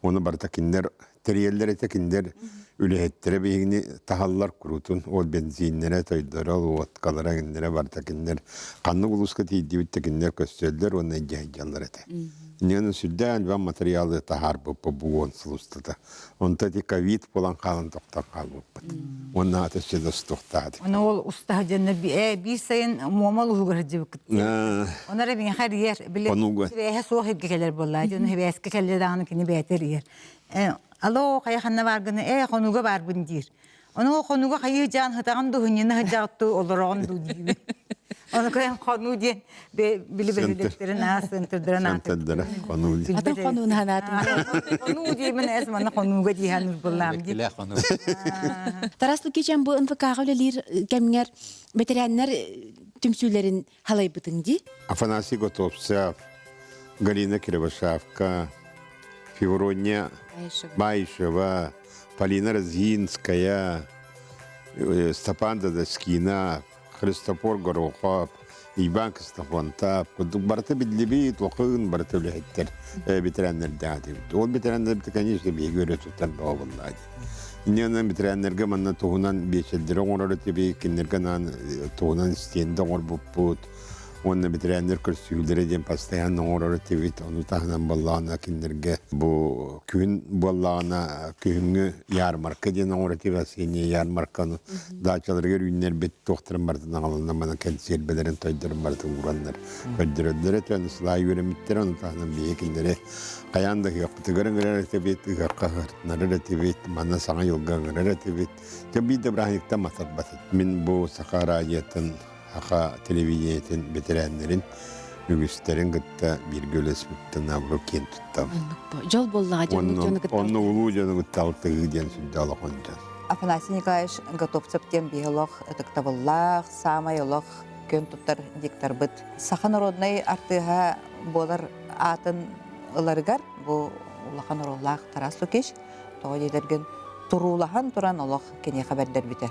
Onu barıta kinler teriyerler ete kinler ülehettere beyini tahallar kurutun. O benzinlere toydara, o otkalara kinlere barıta kinler. Kanlı uluska tiydi bitti kinler köstüller, onu ecehjallar ete. İnnen süddəl ve materialı tahar bu onsulusta. Onda ti COVID bolan kalın toktan kalbıp. Onun ateşe de stoktadı. Onu ol usta cennet bir sayın muamal uğraşıcı vakit. Onlara bin her yer bile. Ve soğuk hepkeler bolladı. Onu hep eski keller dağını kini beter yer. Alo kaya hanna vargını konuga var bundir. Onu konuga kayı can hıtağın da hünyene hıcaktı olurağın da diyor. Onu koyan konu diyen bili belirliklerin sentırdıran Sentırdıran konu diyen. Atan konun hanatım. Konu diye ben esmanı konuga diyen bollam diye. Bekle konu. Tarasluk geçen bu ınfıkağı ölelir kemler veteranlar tümsülerin halay bıtındi. Афанасий Готовцев, Галина Кривошавка, Феврония Байшева, Полина Розинская, Степан Дадоскина, Христофор Горохов, Иван Костафонтов. Барты бидлеби, тоқын, барты үлеттер, ветерандар дады. Ол ветерандар, конечно, бейгөрі тұттан бағылады. Иннен ветеранларға манна туғынан бешелдері оңыры тебе, кендерген туғынан істенді оңыр бұппыт. Onu bitirenler kürsüleri diyen pastayan orada tevit onu tahnan ballağına kinderge bu köyün ballağına köyünü yarmarka diyen orada tevasini yarmarkanı dağçaları ürünler bet doktorun bardan alında bana kendi selbelerin toydurun bardan vuranlar öldürüldüre tön ıslah yönemitler onu tahnan bir ekindere kayandaki yapıtı görün göre tevit kahırtları tevit bana sana yolga göre tevit tabi de bıraktıkta masat basit min bu sakarayetın Haka televizyetin bitirenlerin mügüslerin gıtta bir göles bitti nabru kent tuttam. Жол боллаға жонны Onu ulu canı gıtta alıkta gıdiyen sürdü alıkonca. Афанасий Николаевич готовцев тем биолог, тактаваллах, самайолог, көн туттар диктор быт. Саха народный артыга болар атын ыларгар, бу улахан ороллах тарас лукиш, тоғы дедерген турулахан туран олог кене хабардер бите.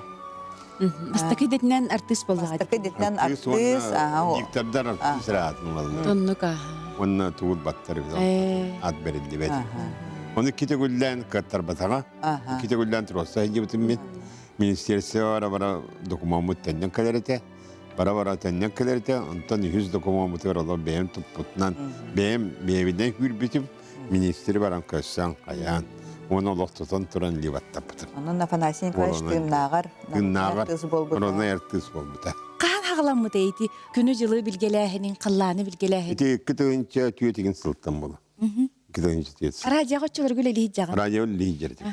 Астакы детнен артист боллаға. Астакы детнен артист, Диктörler artist rahatın vallahi. Тоннук Onunla tuğul battır bir ad verildi beti. Onu kite güllen kattar batağa. Kite güllen trosta hedi bütün min. Ministerse bara dokumamut tenden kadarete. Bara tenden kadarete. Ondan 100 dokumamut var Allah benim tuputnan. Benim evden hür bütün ministeri baran köşsan kayan. Onu Allah tutan turan livatta pıtır. Onun Афанасий Николаевич tığımnağar. Gınnağar. Tığız bol bıta. Ona ertız bol bıta. Kaan hağlanmı deydi. Günü жылы bilgeləhinin, qıllanı bilgeləhinin. İti kıtığınca tüyetigin sılttan bolu. Kıtığınca tüyetigin. Radioға öçülür güle lihicağın. Radyo liderdi.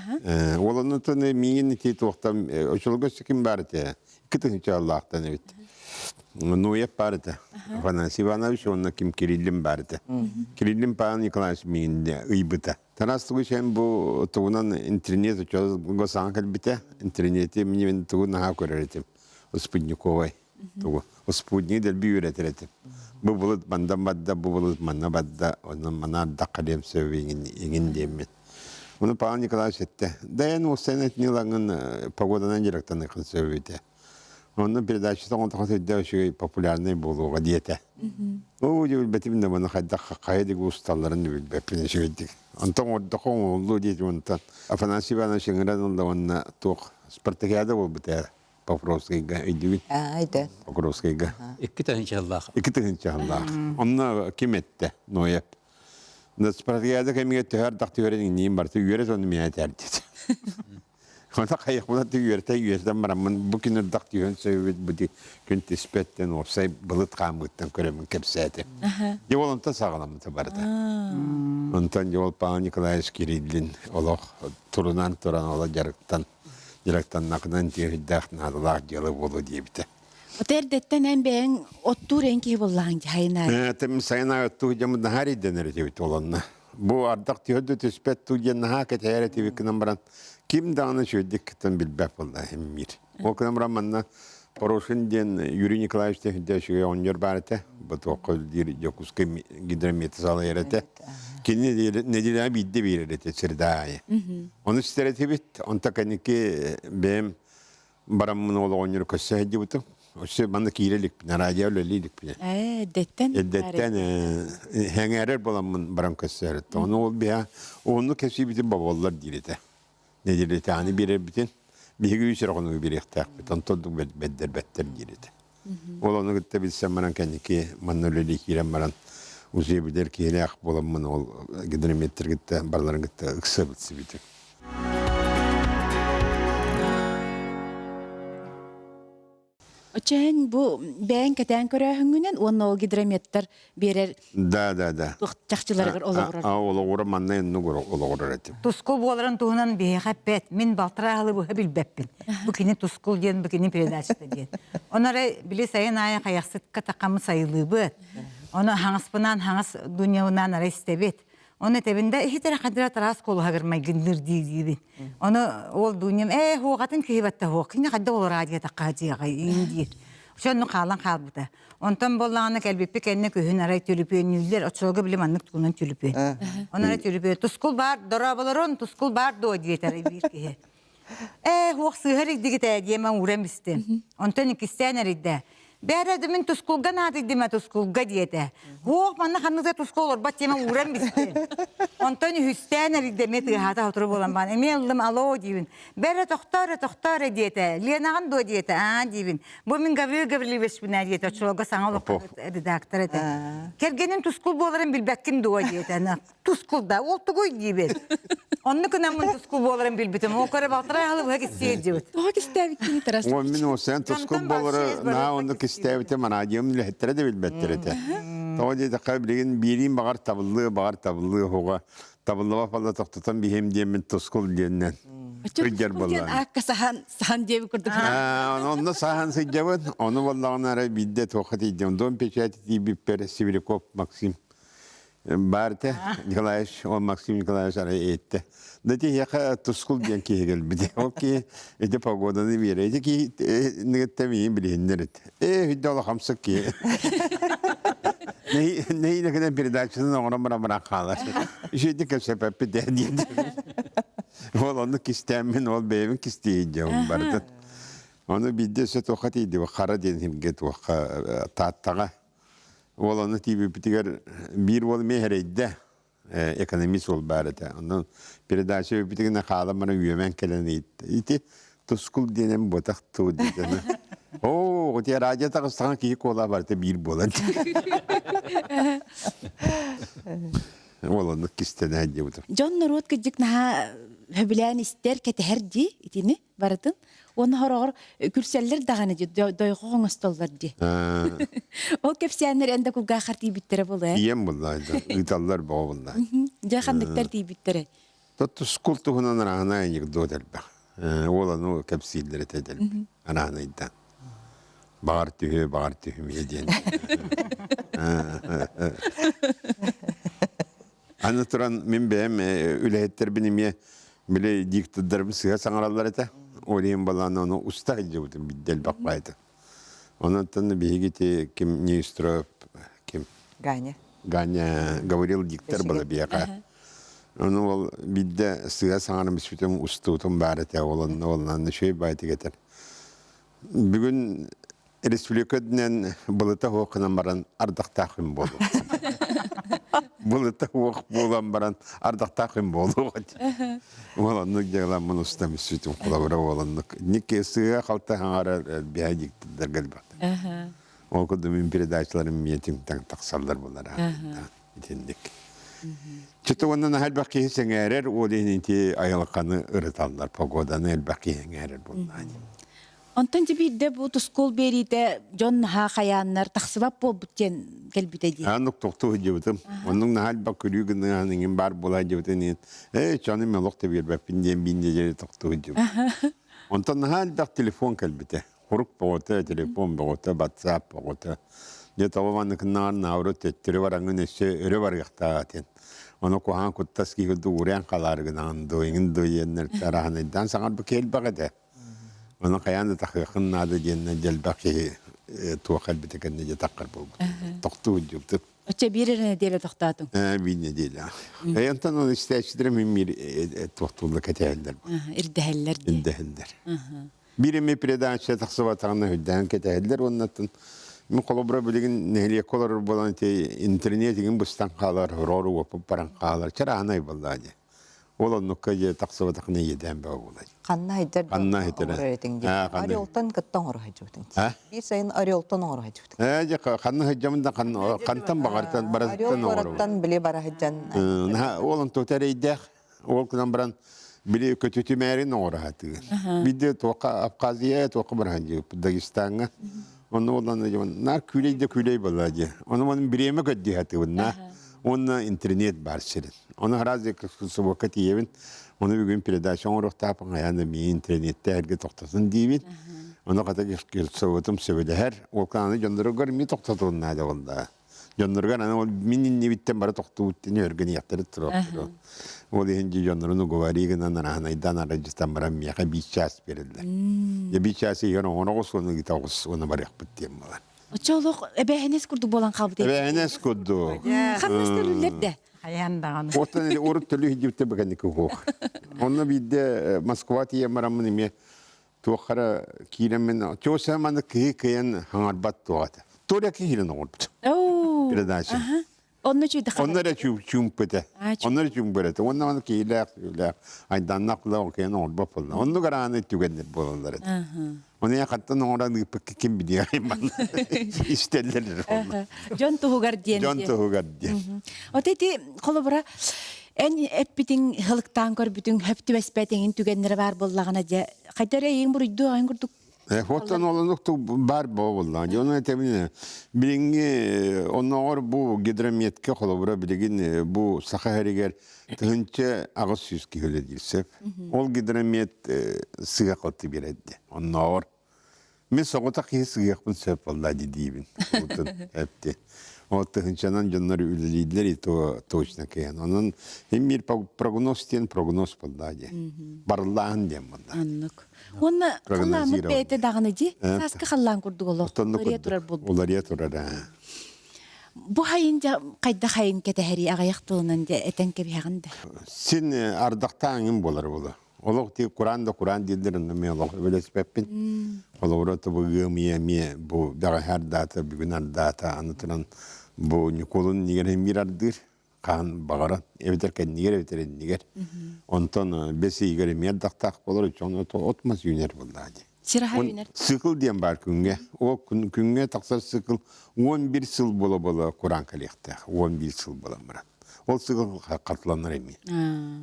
Olanın tanı miyin ki tohtam oçulga sikim barıte. Kıtığınca Allah'tan evet. Nuye barıte. Afanasy Ivanoviç onunla kim Kirillin barıte. Kirillin Pağın Nikolaevich miyinde ıybıta. Tanastığı şey bu tuğunan internet uçuyoruz. Gosankal bite. İnterneti minimin tuğuna ha koreretim. O Sputnikovay. O Sputnik del bir üreteretim. Bu bulut banda badda, bu bulut manna badda. Onun bana da kalem söyleyeyim ingin diyemin. Bunu Pağın Nikolaevich etti. Dayan o senet yılının pagodadan direkten yakın söyledi. Onun передачасы он такой очень популярный был у диете. O bilbetimde bana kadar kaydı ustalarını bilbepine şeydik. Ondan orada oldu diye ondan. Афанасий Иванович İngiliz'den de onunla tok Spartakiyada bu biter. Pokrovski'ga ödüğün. Ayda. Pokrovski'ga. İki tane inşallah. İki tane inşallah. Onunla kim etti? Noyep. Spartakiyada kim etti? Her dakika öğrenin neyim var? Üyeret onu miyat erdi. Ona kayık buna tüyürten baramın bu günü dak tüyün söyledi bu di gün tispetten olsay balıt kamıttan köremin kepsedi. Yolun ta sağlamı tabardı. Ondan yol Pağın Nikolaevich Kirillin olaq turunan ola jarıktan nakdan tüyüddak nadılar yılı bolu diye bite. O terdetten hem ben ottur enki bollağın haynar. Tem sayına öttü camı nahari denir diye bite olanla. Bu ardak tüyüdü tispet tüyüdü nahaket heyreti vikinin baran. Kim dağını söyledikten bilbep vallahi emir. O kadar manna Poroshin diyen Yuri Nikolaevich de şöyle onyor barete. Bu tokul dir yokuska gidremiyeti sağla yerete. Kendi ne diye bidde bir yerete sırdaya. Onu stereotipit onta kaniki benim baramın oğlu onyor kasa hedi butu. O şey bana kirelik naraya ölelik bile. Detten. Detten hengerer bulamın baram kasa. Onu ol biha onu kesi bitti babalar direte. Ne diye tane bir bütün bir gün sonra onu bir ihtiyaç bitan todduk better girdi. Olanı gitti bilsem bana kendiki manoleli kiren baran uzayabilir ki hele akbolamın ol giderim yeter gitti barların gitti ıksa bitsi bitti. Oçen bu ben keten köröhüngünen onu o gidremetler birer Da. çakçılar olur. Olur manna enu olur etim. Tuskul boların tuğunan bir hepet. Min baltırağı bu bilbeppin. Bu kini tuskul diyen, bu kini передача diyen. Onlara bile sayın aya kayaksıtka takamı sayılı bu. Onu hanıspınan, hanıs dünyavından ara istebet. Onun etebinde hiç kadar taras kolu hagırmay gündür diye. Onu ol dünyam, hoğatın kıybatta hoğ. Yine kadar olur adiye takacıya indi. Şunu kalan kalbıda. Ondan bollağına kelbippi kendine köyün arayı tülüpüyen yüzler. O çoğu bile manlık tuğunun tülüpüyen. Onlara tülüpüyen. Tuskul bar, dorabaların tuskul bar doğu diye tarayı bir ki. Hoğ sığırık digit diye ben uğram istem. Ondan ikisten araydı. Бәрәдімін тұскулға надыдыма тұскулға диеті. Оқ, манна қанныза тұскул олар, бат жема уран бістен. Онтон хүстән әрідеме тұғата отырып olan бан. Эме ұлым ало дейбін. Бәрі тоқтары диеті. Ленаған до диеті, дейбін. Бұл мен гаврили вешпіне диеті. Чолға саңа редактор еті. Кергенін тұскул боларын білбәккін дуа диеті. Тұскулда, ол тұғой дейбін. Онны күнен мұн тұскул боларын білбітім. О көрі бақтыра алып өк істейді дейбін. Тоға кістәвіккені тарас. О, мен осыян тұскыл болары, на оны кістәвіті манадиум ләхеттері де білбәттірі. Тоға дейді қабілеген берейін бағар табылы, хоға табылыға фалла тоқтатан бейхем деймін тұскыл дейіннен. Өйдер болар. Аққа сахан дейбі күрдік. Онны сахан сыйдебін, оны болдағын ара бидде тоқат едем. Дон печати дейбіппер Сибиряков Максим. Барты, Николаевич, он Максим Николаевич ара етті. Дәте яқа тұскыл дейін кейгел біде. Ол кей, өте погоданы бере. Өте кей, нігіттәмейін білейіндер еді. Өйді ола қамсық кей. Нейіне кеден передачасын оңырын бұра қалар. Үшеті көпсепәпі дәдейді. Ол оны кістәмін, ол бәйімін кістейді барды. Оны бидде сөт оқат еді, қара дейін кет оққа таттаға. Ол оны тейбі бітігер бір ол мейхерейді. Экономист ол бәріді. Оның передача бітігіне қаламырын үйемен кәлін еді. Ити тұскыл денем ботақ тұу дейді. О, өте радио тағыстаған кейік ола барды бір болады. Ол оны кістен әді өтір. Жон Нұрот кіджік наға хөбілән істер кәтәр ди, итini барытын. Оны хорағыр күрсәллер дағаны ди, дойғы қоңыстоллар ди. Ол кәпсәнер әнді күлға қартий біттірі болы. Ием болайды, ұйталдар бағу болайды. Жақандықтар дей біттірі. Тұскыл тұғынан арағына әнек додар бақ. Ол оны кәпсейлері тәдел бақ. Арағына үйден. Бағар түйі меден. Аны тұран мен бәйім үләйеттер бінеме біле диктаддарбы сыға саңаралар әті. Олейін баланы оны ұста жауытын биддел бақпайды. Онан таны бейгеті кім Неустроев, кім? Ганя. Ганя говорил диктор была бияқа. Оны ол бидде сыға саңарым біспетім ұстуытын бәрі тә олынан шөй байды кетер. Бүгін республикадынан бұлыта хоқынан баран ардақтақын болу. Бұлыта хоқ болан баран ардақтақын болу. Оланлық жағылан мұны ұстам үстім құлабыра оланлық. Неке сыға қалта хаңара бия диктор гәлбақты. Ол күді мен передачаларым метің тақсалдар болар. Етендік. Чыты онын әлбәқ кейсен әрер, ол ененте айылқаны ұрыталдар. Погоданы әлбәқ кейсен әрер болар. Онтан жібейді бұл тұскол берейді жон наға қаянлар тақсыбап бол бүттен кәлбіті де. Анық тоқты өдеуітім. Оның әлбәқ күлігінің аныңын бар болай деуітін. Чаны мен лоқты бербәппін ден бейінде жері тоқты өдеуіт. Онтан әлбәқ телефон кәлбіті. Құрық бағыты, телефон бағыты, WhatsApp бағыты. Не табаманықыннағын ауры тәттірі бар аңын өсі өрі бар яқтағатен. Оны қоған құттас кейгілді ұриян қаларығынан дойыңын дойенлер тарағынайдан саңар бұл кел бағыды. Оны қаянды тақиқын нады деніне делбәқи туақал бітекенне де таққар болды. Тоқты өдеуді. Өтсе біріріне делі тоқтадың? Бейіне делі. Янтан оны істәшідірі мен бір тоқтылы кәтәйілдер бар. Ирдәхәлләр де. Ирдәхәллер. Біріме передача тақсыбатағына өддән кәтәйілдер. Оннатын мен қолыбыра білеген нәле қолар болан интернетігін бұстан қалар, рору опып баран қалар. Чара анай болды. Ол онныққа же тақсыбатағына еден бәу болады. Қанна хайдар Қанна хайдар. Ариолтан кыттан орға жуытын. Bir сайын ариолтан орға жуытын. Қанна хайджамында қантан бағартан бараттан Ариол бараттан біле бара хайджан. Олын тұтарейдәқ. Ол күнан баран біле көтөті мәрін орға хатыгын. Биде тоқа Абхазия, тоқа баран же Дагестанға. Оны олан нар күлейді күлей болады. Оны оның біреме көтді хатыгын. Оны интернет бар сирен. Оны харазы кысыбыққа тиевін. Оны бүгін передача оңырықтапын аяны мен интернетте әрге тоқтасын дейбін. Оны қата кесіотым сөбілер. Ол қананы жондырығыр мен тоқтатуын нәді олда. Жондырығыр аны ол менің невіттен бары тоқты өттен өрген яқтары тұрып. Ол енде жондырыны говоригін анараханайдан арajistan барам мияқа 5 час берілдер. 5 часы егер оңыры қос, оны гита қос, оны бар яқ біттен болар. Очолық әбәхінес күрді болан қалбыды? Әбәхінес күрді. Қаннастар үлерді? Аяндағаны. Оттан оры түрлі хидепте бәкәнекі хоқ. Оны бидде Москва тие марамын еме Туохара киремен чосаманы кыйын хаңарбат туата. Толя кирен орбут. Оо. Передача. Ага. Онно чуйда Оннара чумпыта. Оннара чумбырата. Оннан кийлак юлак. Айданнакла окен орба полна. Онну гараны түгенде болалар. Оны я каттан оран пекке ким бидия ман. Истеллер. Жон тугар диен. Жон тугадди. Отети колобра эн эппитин хылыктан көр бүтүн хөптү беспетин түгеннер бар боллагана же кайдара эң бурду айн курдук. Хоттан олонукту бар болла. Жону этемине билинги оннор бу гидрометке колобра билигин бу сахаригер тынча агыс сүзки хөлө дилсеп. Ол гидромет сыга кылты берди. Оннор мен согота кыйсыгыкпын сөп болла дидибин. Отун эпти. Вот тынчанан жоннор үлелидлер и то точно кен. Онун эмир прогноз болдади. Барлаан дем болда. Аннык. Онна кылламы бейте дагыны ди. Саска каллан курдук олох. Олария турар болду. Олария турар. Бу хайынжа кайда хайын кетехери агаяктылынан же этен кебягында. Син ардактааңын болар болу. Олох ти Куран дилдерин мен олох белеспеппин. Олорото бу гымия бу дага хар дата бүгүн дата анытыран бу Николун нигер мирардыр кан багара эбитеркен нигер онтон беси игер мердактак болор чоно то отмас юнер болдади. Сираха юнер. Цикл диен бар күнгө. О күнгө таксар цикл 11 жыл боло Куран калекте. 11 жыл боло мурат. Ол цикл катланыр эми.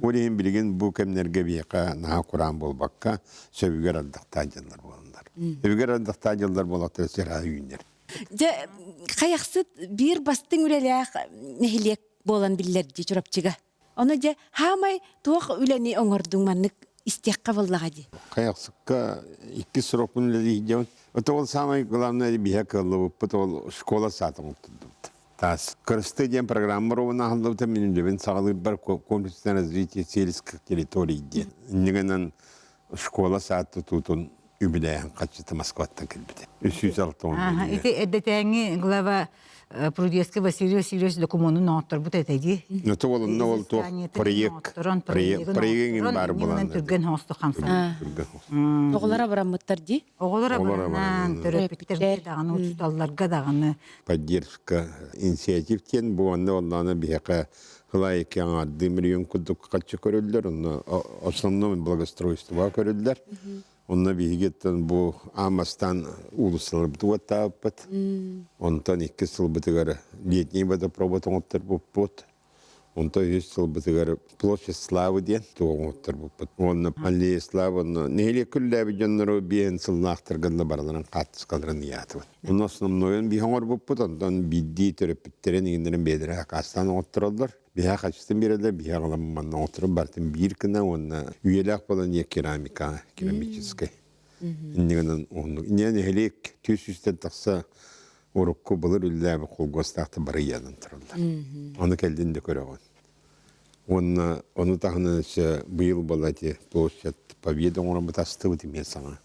Орен билген бу кемнерге бияка на Куран болбакка сөбүгөр ардактажылар болондар. Сөбүгөр ардактажылар болот сираха юнер. Же каяксыт бир бастың үрелек нехилек болан биллер ди чурапчыга. Оны же хамай туак үлени оңордуң маннык истекка боллага ди. Каяксыкка 2 срокун ледиген. Это ол самый главный бияка потол школа сатым туттут. Тас крстыден программа ровна халдыта минин дебен сагылы бар компьютерное развитие сельских территорий ди. Нигенен школа саты тутун юбилеян качыты Москваттан келбеде. 306 Ага, это эдетеңи глава Прудецкий Василий Васильевич документын ноттор бут этеди. Но то ол нол то проектин бар булан. Түрген хосту хамса. Оголара барамыттар ди. Оголара баран төрөпүттер даганы уталларга даганы. Поддержка инициативтен бу онна бияка хылайык яңа демирен кудук качы көрүлдөр, основном благоустройство көрүлдөр. Онна бигеттен бу Амастан улуслар бутуаттаппат. Онтан 2 жыл бутыгар летний водопровод буппут. Онтан 3 жыл бутыгар площадь славы ден туоңоттар буппут. Онна аллея славы неле күлләби жоннору биен сылнактырганда барларын катыскаларын ятып. Онна основной бихоңор буппут, онтан бидди төрөпүттерен игендерин бедре кастан оттуралдар. Биха качтын берелер, биха каламман отырып бартын бир күнә онна үйелак болан керамическая. Иннегенен онну. Иннене хелек төсүстен такса урукку булыр үлләбе колгостакты бары янын туралар. Аны келдин де көрөгөн. Оны тагына быйыл балати площадь Победы оңран бутасты мен саңа.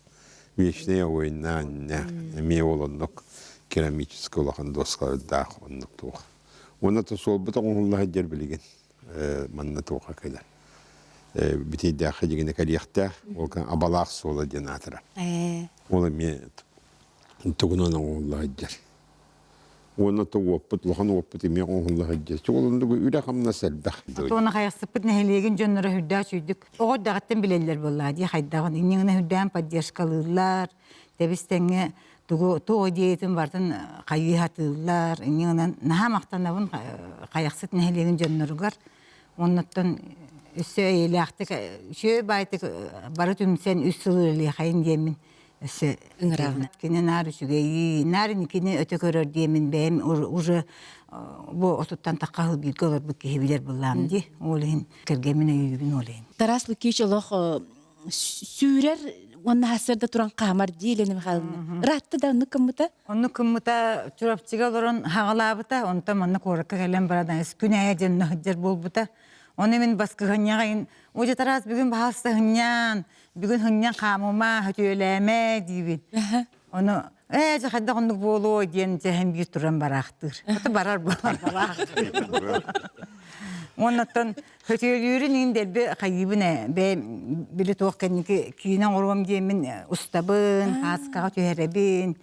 Вечная война, ме олоннук керамическая улахан доскалар дах оннук тух. Оны то сол бута оңлаһа жер билген. Манна туха кайда. Бити дахы дегенде калияхта, ол абалақ сола денатыра. Ол ме тугунан оңлаһа жер. Оны то опыт, лохан опыт ме оңлаһа жер. Олонду үрә хамна сәлбәх. Тоны хаясып нәһилеген жоннора хүрдә чүйдүк. Ого дагаттан билелер болла ди хайдагын иннеңне хүрдән поддержкалылар. Дебистеңе тугу то диетин бартын кайыхатылар. Иннеңнен наха мактанабын каяксыт нәһилеген жонноругар. Оннаттан үсө элактык шө байтык бары түмсен үсүлүлү хайын демин үсө ыңырагына кене нар үсүгей нарын кене өтө көрөр демин бем уже бу отуттан таккал бир колор бу кебилер булам ди олин кергемине үйүгүн олин Тарас Лукич олох сүрер онна хасырда туран камар диленим халын. Ратты да ныкымыта? Онны кыммыта чурапчыга олорон хагалабыта, онта манна коракка келен барадан күнәя жөннө хыджар болбута. Оны мен баскы хынняғайын, оже Тарас бүгін бағасты хыннян, бүгін хыннян қамыма, хөтөләме дейбін. Оны, жақайда қондық болу, дейін жәхен бір тұран барақтыр. Оты барар барақтыр. Оннаттан хөтөлүүрүн индерби хайыбына бе биле тоқканники күйінен ором деймін ұстабын, хаскаға түйеребін.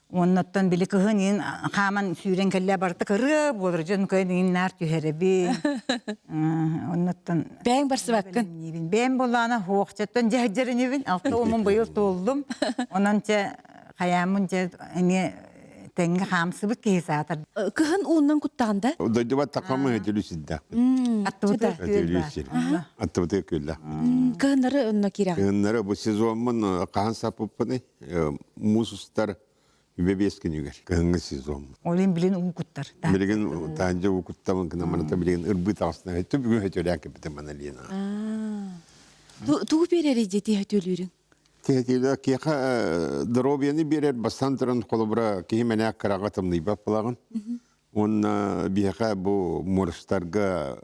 Оннаттан биле кыһын ин хаман сүйрен келле барты кыры болыр жон көйн ин нар түйеребин. Оннаттан Бәң барсы баккын. бен болана хоқчаттан жахжырыныбын. Алты омын быйыл толдум. Онанча хаямын же эне тенге хамсыбыт кейсатыр. Кыһын уунан куттаганда. Дойдуба тақамы өтілісідді. Аттыбыты көлі. Кыһыннары онно кирагы. Кыһыннары бұл сезонмын қахан сапыппыны мусустар үбебескен үгер. Кыһынғы сезон. Олин билин угуттар. Билеген таанжа укуттамын кына маната билеген ырбыт астына өтті бүгін өтөлі әкепті мана лена. Тугу берери жети хөтөлүүрүң. Тегетелі кеқа дробияны берер бастан тұрын қолыбыра кеймене аққараға тымный бап бұлағын. Он бияқа бұл морстарға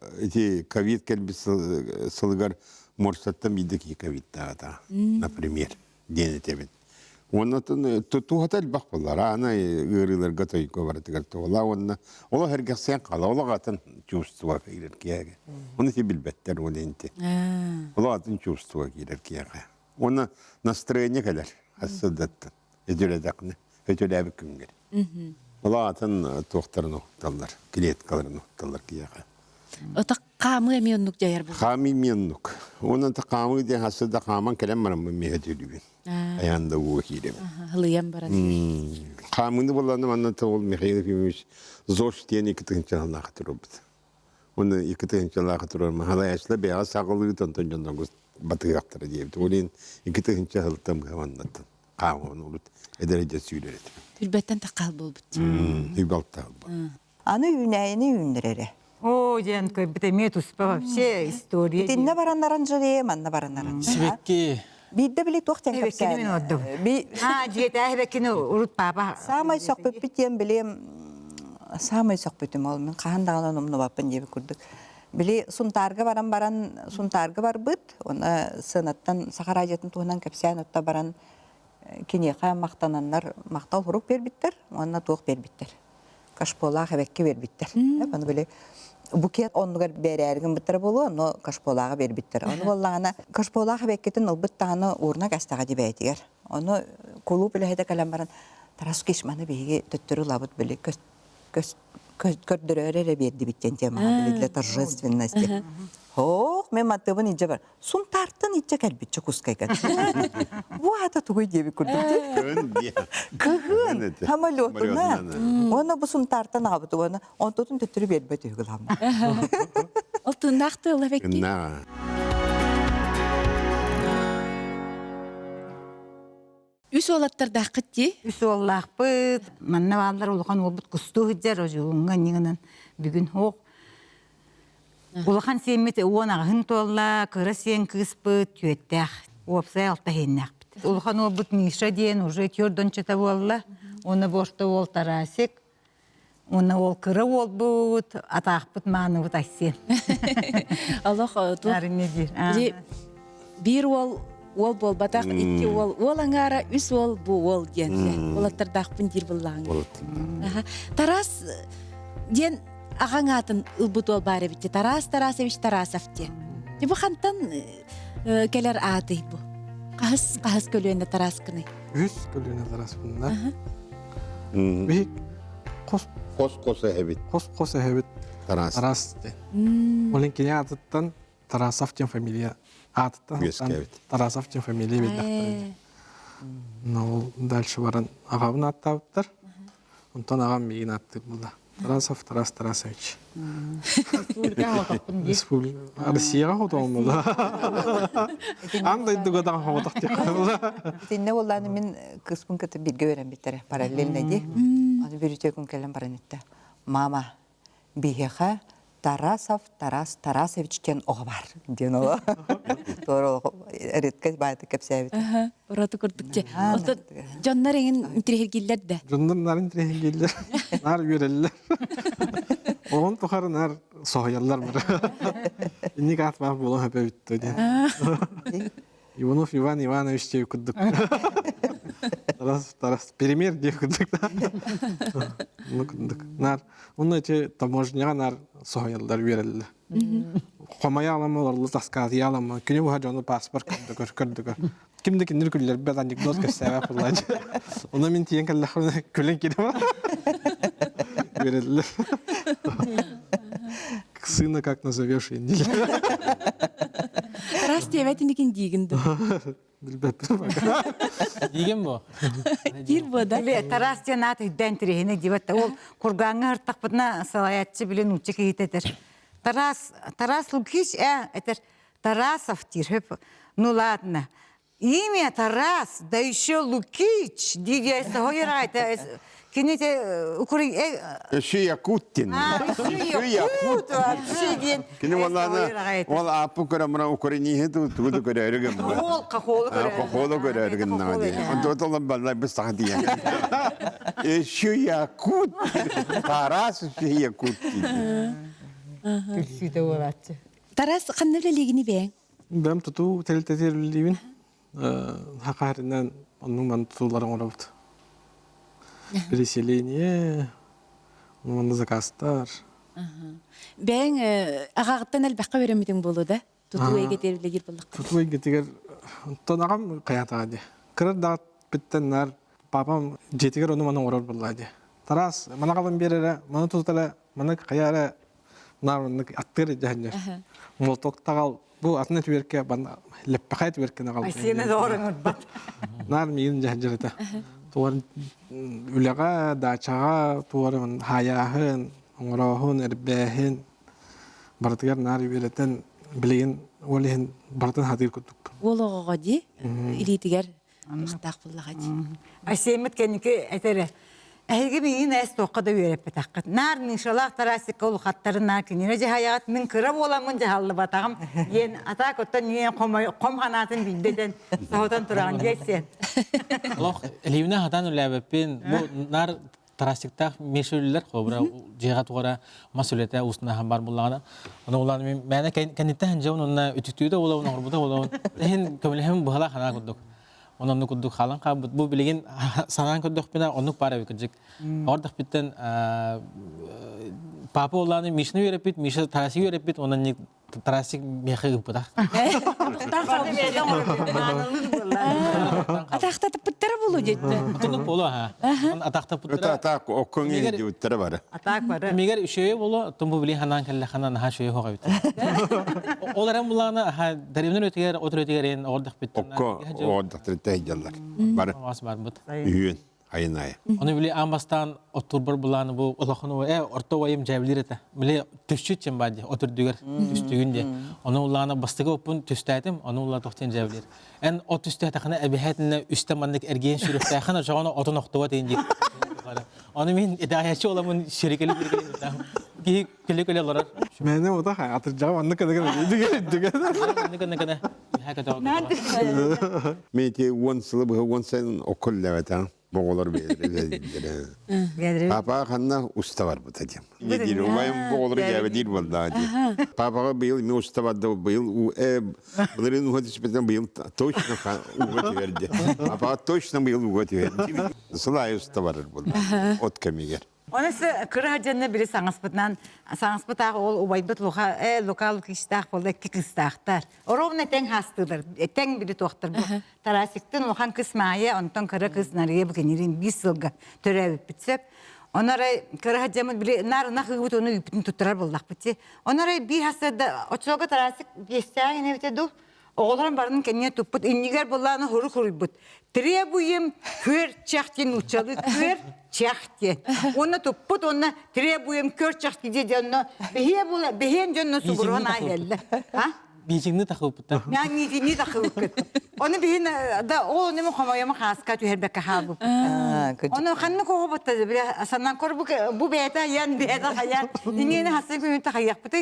ковид кәлбі сылығар морстаттан биді кей ковид тағата, например, дені тебін. Оны туғатал бақ болар, ана ғырыларға тойко баратығар туғыла, ола әргәсен қала, ола қатын чувствуа кейлер кеяға. Оны те білбәттер ол енті. Ола қатын чувствуа кейлер кеяға. Оны настроение кәлер, асыдаттын. Өтөләдәқіні, өтөләбі күнгер. Ола қатын тоқтарын оқталар, клеткаларын оқталар кеяға. Ота қамы әмионнук жайар бұл. Қамы меннук. Оны қамы де асыда қаман кәлем марам мехетөлүбін. Аянда уы кейлем. Хылыян баран. Қамыңды боланы манна тоғыл Михаил Ефимович зош тен 2-тігінші алаға тұрыбыды. Оны 2-тігінші алаға тұрыр. Махалай әшілі бәға сағылығы тонтон жондон көз батығы ақтыры дейбді. Олен 2-тігінші алытам ғаваннаттан. Қамығын олыд. Әдәрежі сүйілер еді. Үлбәттен тақал бол бұд. Үйбалтағыл бұл. Аны үйнәйіні үйіндірері. О, жан көй бітеме туспа вообще история. Тинне бараннарын жырем, анна бараннарын. Сибекки Бидде білі тоқтен Эбеккени мен ордум. Жигет эбеккени урут папа. Самай соқпып бітем білем, самай соқпытым ол, мен қағандағынан омны баппын дебі күрдік. Білі сұнтарғы сұнтарғы бар бұд, оны сынаттан сақар ажетін туғынан кәпсиян отта баран кенеқа мақтананлар мақтал ғұрық бербіттер, онына тоқ бербіттер. Кашполақ әбекке бербіттер. Оны білі букет оннугар берәргін біттір болу, оны кашполаға бербіттер. Оны болағына кашполаға бәккетін ұлбыттағаны орна кәстаға деп әйтігер. Оны қолу білі әйді кәлем баран тарасу кешманы бейге төттірі лабыт білі көрдірі өрері берді біттен темаға білі торжественности. Хоқ, мен маттыбын итже бар. Сұн тартын итже кәлбітчі құскайған. Бұғада тұғый дебі күрдікті. Кығын, хамалетына. Оны бұл сұн тартын абыты, оны онтотын төттірі бербәті үгіламы. Ол тұндақты ұлы бәкке. Үс олаттарда қытте? Үс оллақ бұд. Манна бағалар олған ол бұд құсту ғыджар, оңға неңінен бүгін оқ. Улахан семмет уона хын толла, кыра сен кыспыт, түйеттәк, опсай алта хеннәк бит. Улахан ол бут Миша ден уже тёрдон чета болла, оны бошта ол тарасик, оны ол кыра ол бут, атақ бут маны бут айсен. Аллах, бір ол бол батақ, итті ол аңара, үс ол бұ ол ден. Олаттардақ бұн дир бұллаңы. Тарас ден ағаң атын ұлбұт ол бары бітті. Тарасович Тарасовте. Бұл қантан кәлер аты бұл. Қағыз көлуенде Тарас күні. Үс көлуенде Тарас күнда. Бейік Қос әбет. Қос әбет Тарас. Олен кене атыттан Тарасовтен фамилия атыттан. Тарасовтен фамилия беддақтар. Ол дальше баран ағабын аттабыттар. Онтан ағам мейін атты бұлда. Тарасов Тарас Тарасович. Россияға қоты олмады. Андай дүгідан қоғытақ деп қойылды. Тинне оланы мен қыспын күті бірге өрен біттері параллельно де. Оны бір үте күн кәлем баран етті. Мама, бейхеға Тарасов Тарас Тарасовичтен оғы бар. Ден оға. Торы ретке байты кәпсәбет. Ораты көрдікте. Жоннар еңін тірегелдер де. Жоннар нарын тірегелдер. Нар үйерелілер. Оғын тұқары нар соғыялар бір. Иннік атмақ болуын өпе өтті. Иванов Иван Иванович те күддік. Тарас пример деп күндік. Ну күндік. Нар, оны че таможняға нар соғайылдар берілді. Қомай аламы, орлы таскаты аламы, күні бұға жоны паспорт көрді. Кімді кендір күлілер бәд анекдот көстәвә құллайды. Оны мен тиен кәлі күлін кені ма? Берілді. Сына как назовешь енді. Тарас тевәтінекен дейгінді. Деген бо. Дир бода. Тарас тен аты үддән тирехіне дебатта. Ол құрғаңы ұрттақ бұдына салаятчы білен ұтчы кейтетер. Тарас Лукич, это Тарасов тиреп. Ну ладно. Имя Тарас, да еще Лукич. Дигейся, хойрайта. Кенете укуры... Еще Якутин. Еще Якут, вообще ден. Кені ол апы көреміна укурыни хеду туды көрерігім. Ол қақолы көрерігім. Қақолы көрерігім наға. Онда олан балай біз таға дейін. Еще Якут. Тарас еще Якутин. Күлсүйді олатшы. Тарас қанны білегіні бәң? Бәм тұту тәлтәтер білейбін. Хақарынан оның ман тұтуларын орабыды. Переселение, оның заказтар. Бәң ағағыттан әлбәққа беремедің болу да? Тұту әйге тербілегер болдық. Тұту әйгетігер тонағам қаятаға де. Кірір дағыт біттен нар, папам жетігер оны мана орар болла де. Тарас, мана қалын берері, мана тұтылы, мана қаяры, нар аттыр жәнер. Молтоқ тағал, бұл атын әті берке, леппақай әті берке нағал. Сені де орын ұтбат. Нар мейін жәнер әті. Туарын үліға, дачаға, туарын хаяғын, оңырауын, әрбәйін, бартығар нар беретін білеген олығын бартын хатыр күттік. Ол оғаға де, илетігер ұқтақ болуға де. Асемет кәнеке әтері. Әйге бейін әс тоққа да үйеріп бәтаққыт. Нар нишалақ тарасыққа ол қаттары нар кенене же хаяғат мен кіріп оламын же халлы батағым. Ен ата көттен ең қом қанатын білдеден сауытан тұраған жексен. Лох элевне хатан үләбеппен бу нар тарасиктах мешүлләр хобра җыга тугара масулета устына һәм бар буллагана. Аны улланы мен мәне кәнитә һәнҗә унна үтүтүдә ула уна урбуда ула. Һин көмелһем бухала хана кудук. Онны кудук халан кабыт бу билеген санан кудук бина онны пара бикҗик. Ордак биттен папа улланы мишне йөрепит, мише тараси йөрепит, онны ни тарасик мехе буда. Атақта тапыттары болу деді. Атыны болу ха. Атақта Өті путра. атақ оқың еңді өттері бары. Атақ бары. Мегер үшеуі болу, тұмбу білі ханан кәлі ханан ха шөйі хоға бітті. Оларан бұлағына дәрімнен өтігер, отыр өтігер ең ордық бітті. Оқы ордақтыры тәйдялар. Бары Асы бар бұд. үйен, айын-айы. Оны білі амбастан отыр бір бұлағыны бұл ұлақыны орта ойым жәбілер еті. Білі түшчет чен бады, отыр дүгер түстігінде. Оны ұлағына бастығы өпін түстәдім, оны ұлаға тоқтен жәбілер. Ән о түстәтіқіні әбіхәтіні үстемандық әргейін сүріқтәқіні жағаны отын оқтыға дейін жек. Оны мен әдәйәші оламын шерекелі біргелі Келе лорар. Мәне ода хатыр жау анны кәдәгә. Мен те 10 сылы бұғы 10 сайын оқыл ләвәтән боғылар бейдері. Папа қанна ұста бар бұта дем. Не дейір, оғайым боғылар жәбі дейір болды. Папаға бейіл мен ұста барды бейіл, бұларын ұға түспетен бейіл точно ұға тіверді. Папаға точно бейіл ұға тіверді. Сылай ұста барыр болды, от кәмегер. Онысы кыры жанна бири саңаспытағы ол убайбыт локал кистақ болды, кикистақтар. Ровно тең хастылар, тең бири тоқтыр. Тарасиктен лохан кысмайы, онтон кыры кыснарыя бүкенерин 5 сылға төрәбіп бітсеп. Онарай кыры жанна бири нарына қығыт оны үпітін тұттырар болдақ бітсе. Онарай bir хастырда, очоға тарасик бестяғын әбітеді. Оғыларым барының кәне тұппыт, иннигер болағына хұры бұд. Требуем көр чақтен ұчалы, көр чақтен. Оны тұппыт, оны требуем көр чақтен деді, оны бейен жонны сұғырған айелі. Бейжіңні тақып бұтта. Мен нефini тақып бұт. Оны бейін, ол өнемі қомайымы қасқа түйербәкке қал бұт. Оны қанны қоғы бұттады, саннан көр бұ бәйті аян, бәйті аян. Деңені хасын көмекті қаяқ бұты,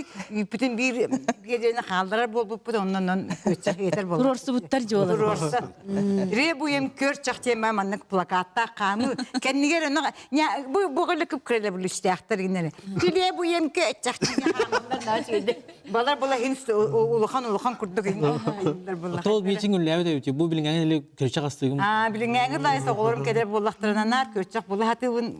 бүтін бір жеріне қалдырар бол бұт, онынан өтсақ етер бол. Құрорсы бұттар жолы. Құрорсы. Требуем көр чақтен маманның плакатта қамы. Кәнігер бұғылы күп күрелі бұл үштіяқтар генері. Требуем көр чақтен қамындар балар бұла хинс улахан курдук иннер буллах. Отол бейчин үлләбе дә үтә. Бу билгән эле көрчәк астыгым. Билиңәңгә лайса олорым кедер буллахтырынан көрчәк булахатыбын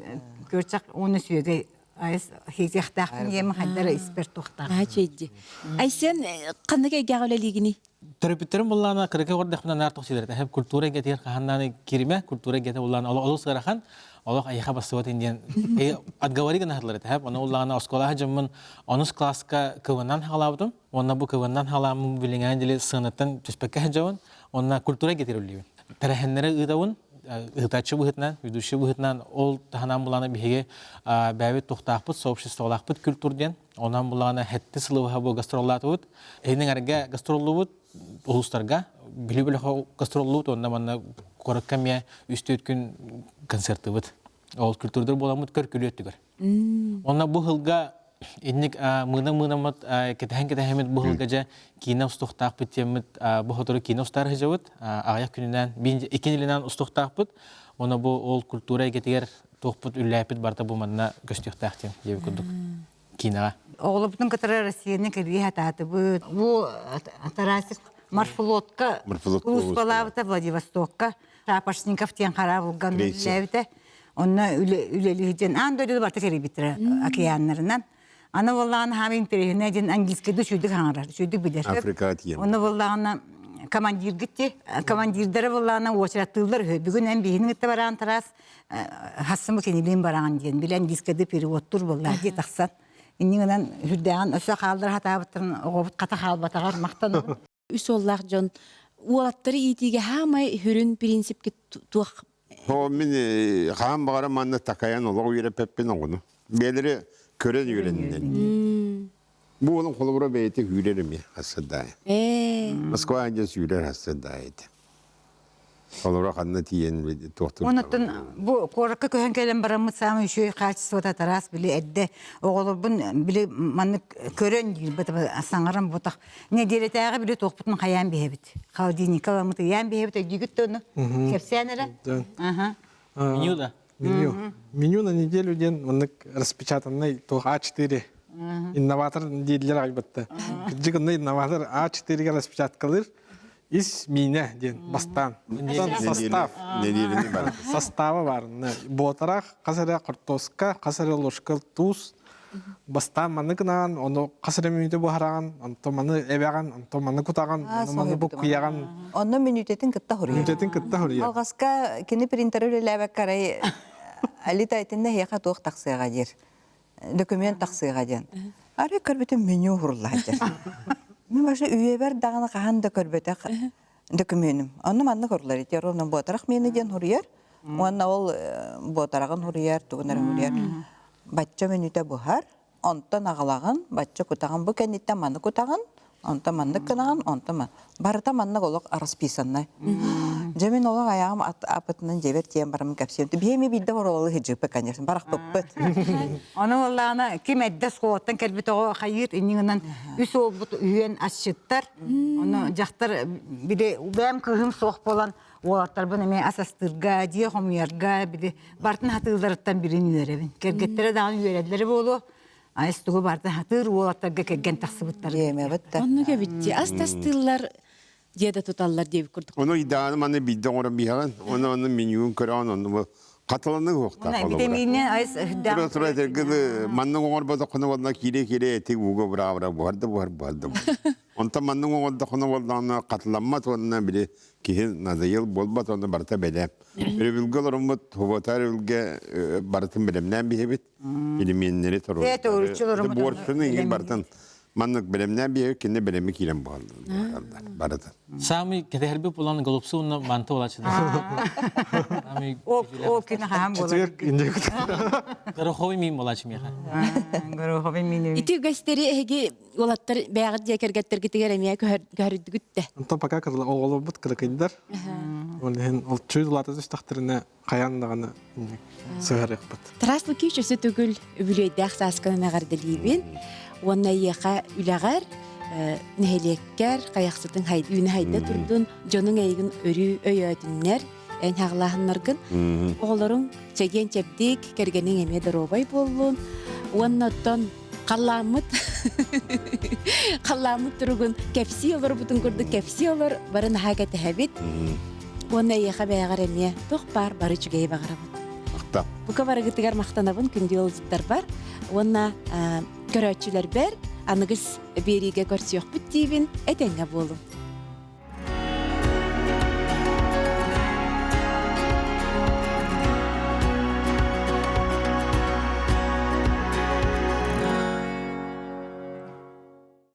көрчәк уны сүйеге айс хизяхтахын ем хаддара испер тухта. Чейди. Айсен кандыга гәгөлелигини? Төрөпүттерим буллана кырыка гордахман нар тохсидер. Хәп культура гетер ханнаны кириме, культура гете буллана олос гарахан. Аллах айха басыват индиен. Отговори гына хадлар хәп аны уллана оскола җыммын 10 класска кываннан халабдым. Онна бу кываннан халамын билиңән диле сынаттан төспәккә җавын. Онна культура гетерүлли. Тараханнары ыдавын ыгытачы быһытнан, ведущий быһытнан ол таханан булана биһиге бәбит тухтахпыт, сообществолахпыт культурден. Онан булана хәтте сылыга бу гастроллатыбыт. Эйнең арга гастроллубыт улустарга билибеле гастроллут онда манна кораккамя үстөт күн концертыбыт. Ол культурдыр боламыт көркүлөттүгөр. Онна бу хылга инник мына кетәһәмет бу хылга кино устухтахпыт темит бу хотору кино устар хәҗәвит аяк күненнән икенеленнән устухтахпыт. Онна бу ол культура гетегер тохпут үлләпит барта бу манна көстөхтахтен дип күрдүк. Кинога. Оглубтун кытары Россияны кирге хататы бу тарасик маршрутка Успалавта Владивостокка Рапошников тен харабылган ләвте онна үлелиһен андырды барта керебитре океаннарынан аны валланы хамин перехне ден английский düşürdük хаңарар düşürdük билер Африка тиен. Оны валланы командир гитти командирдары валланы очраттылар бүгүн эн бихин гитте баран тарас хассымы кенилин баран ден билен дискеде переводтур булла ди таксан иннигенен хүрдәгән өсө халдыр хатабыттын огобут ката халбатагар мактан Үсоллах жон уаттары итиге хамай хүрүн принципке туак. О мен хам багара манна такаян олог үйрө пеппен огуну. Белери көрөн үйрөнүнөн. Бу onun колубура бейти үйрөрүм я асада. Москва анжас үйрөр асада эти. Колубура канна тиен токтур. Онотон бу коракка көһөн келен барамыт самы үшөй качествода тарас биле эдде оголорбун биле манны көрөн дил бат саңарам ботак не делетага биле токпутун каян бебит халдиника мыты ян бебит дигиттөну кепсенере Меню. Меню на неделю ден маннык распечатанный то А4 инноватор дийлер айбатта. Жигынны инноватор А4 ге распечаткалыр. Ис мине ден бастан. Состав. Составы бар. Ботарах, касара картоска, касара ложка туз. Бастан маныкнан, оны касара минуте бухараган, анто маны эбеган, анто маны кутаган, маны бу куяган. Онно минутетін кытта хурия. Минутетін кытта хурия. Алгаска кини принтеры ләбәк карай алита айтында яка тоқ тақсыға дер. Документ тақсыға ден. Ары көрбетен меню хурла дер. Мен башы үйе бер дағаны қахан да көрбеті документім. Оны манны хурла дер. Онын ботарақ мені ден хурияр. Онна ол ботарағын хурияр, туғынарын хурияр. Батча минуте бухар, онтан ағалаған, батча кутаған бұ кәнеттен маны кутаған, онтан манны кынаған, онтан маны. Барыта манны олық арасписаннай. Жемин олық аяғым апытынан жебер тиен барымын кәпсиемді. Бейме білді бар олығы жіпі, конечно, барақ бұппыт. Оны олағына кем әддәс қуаттан кәлбет оға қайыр, иннігінен үс олбұт үйен асшыттар. Оны жақтар біле бәм күхім соқ болан олаттар бұны мен асастырға, дие қомуярға біле бартын хатылдарыттан бірін үйеребін. Кәргеттері дағын үйереділері болу. Айыстығы бартын хатыр олаттарға кәгген тақсыбыттар. Еме бұтты. Онны кебитти. Астастылар деда туталлар деп күрдүк. Оны идааны маны бидden ора бияған, оны менюн көрән, оны қатыланы хоқта. Оны витаминне айс Тура тергіді, манның оңыр бада құны болна кире-кире әтек уға бұра-бұра барды. Онта манның оңырда құны болдағына қатыламмат онына біле кейін назайыл болбат оны барта бәлем. Үрбілгіл ұрымыт, хұбатар үлге бартын білемнен бейбет, елеменнері тұру. Боршыны егер бартын маннык білемнен бейбет, кенде білемі келем барды. Сами кетерби булан голубсу уна манты олачыды. О кені қағам болады. Четверг индек. Гороховый мим олачым яха. Гороховый мини. Ити гастери эги олаттар бәгыт жекергеттер гитигер эмия көрдүгүттэ. Онтан пока кырла оголор бут кыркайдар. Олен ол чөйдулаты түстахтырына каяндаганы сыгарык бут. Траслы күйчөсү түгүл үбүлөйдәк сасканына гардылибин. Онна яха үләгәр нәһелеккәр каяқсытын үйіне хайда турдун жонун әйгін өрі өйөтіннер ән хағылағынларгын оғыларын чәген чәбдік кәргенің әме дұробай болуын. Оннаттан Қалламыт тұрығын кәпсі олар бұтын көрді, кәпсі олар барын хаға тәхәбет. Оны еға бәғар әме тоқ бар, бары жүгей бағарабын. Мақтап. Бұқа бары күтігер мақтанабын, күнде ол зіттар бар. Оны көрәтшілер бәр, анығыз береге көрсі өқ бүт дейбін, әтәңе болу.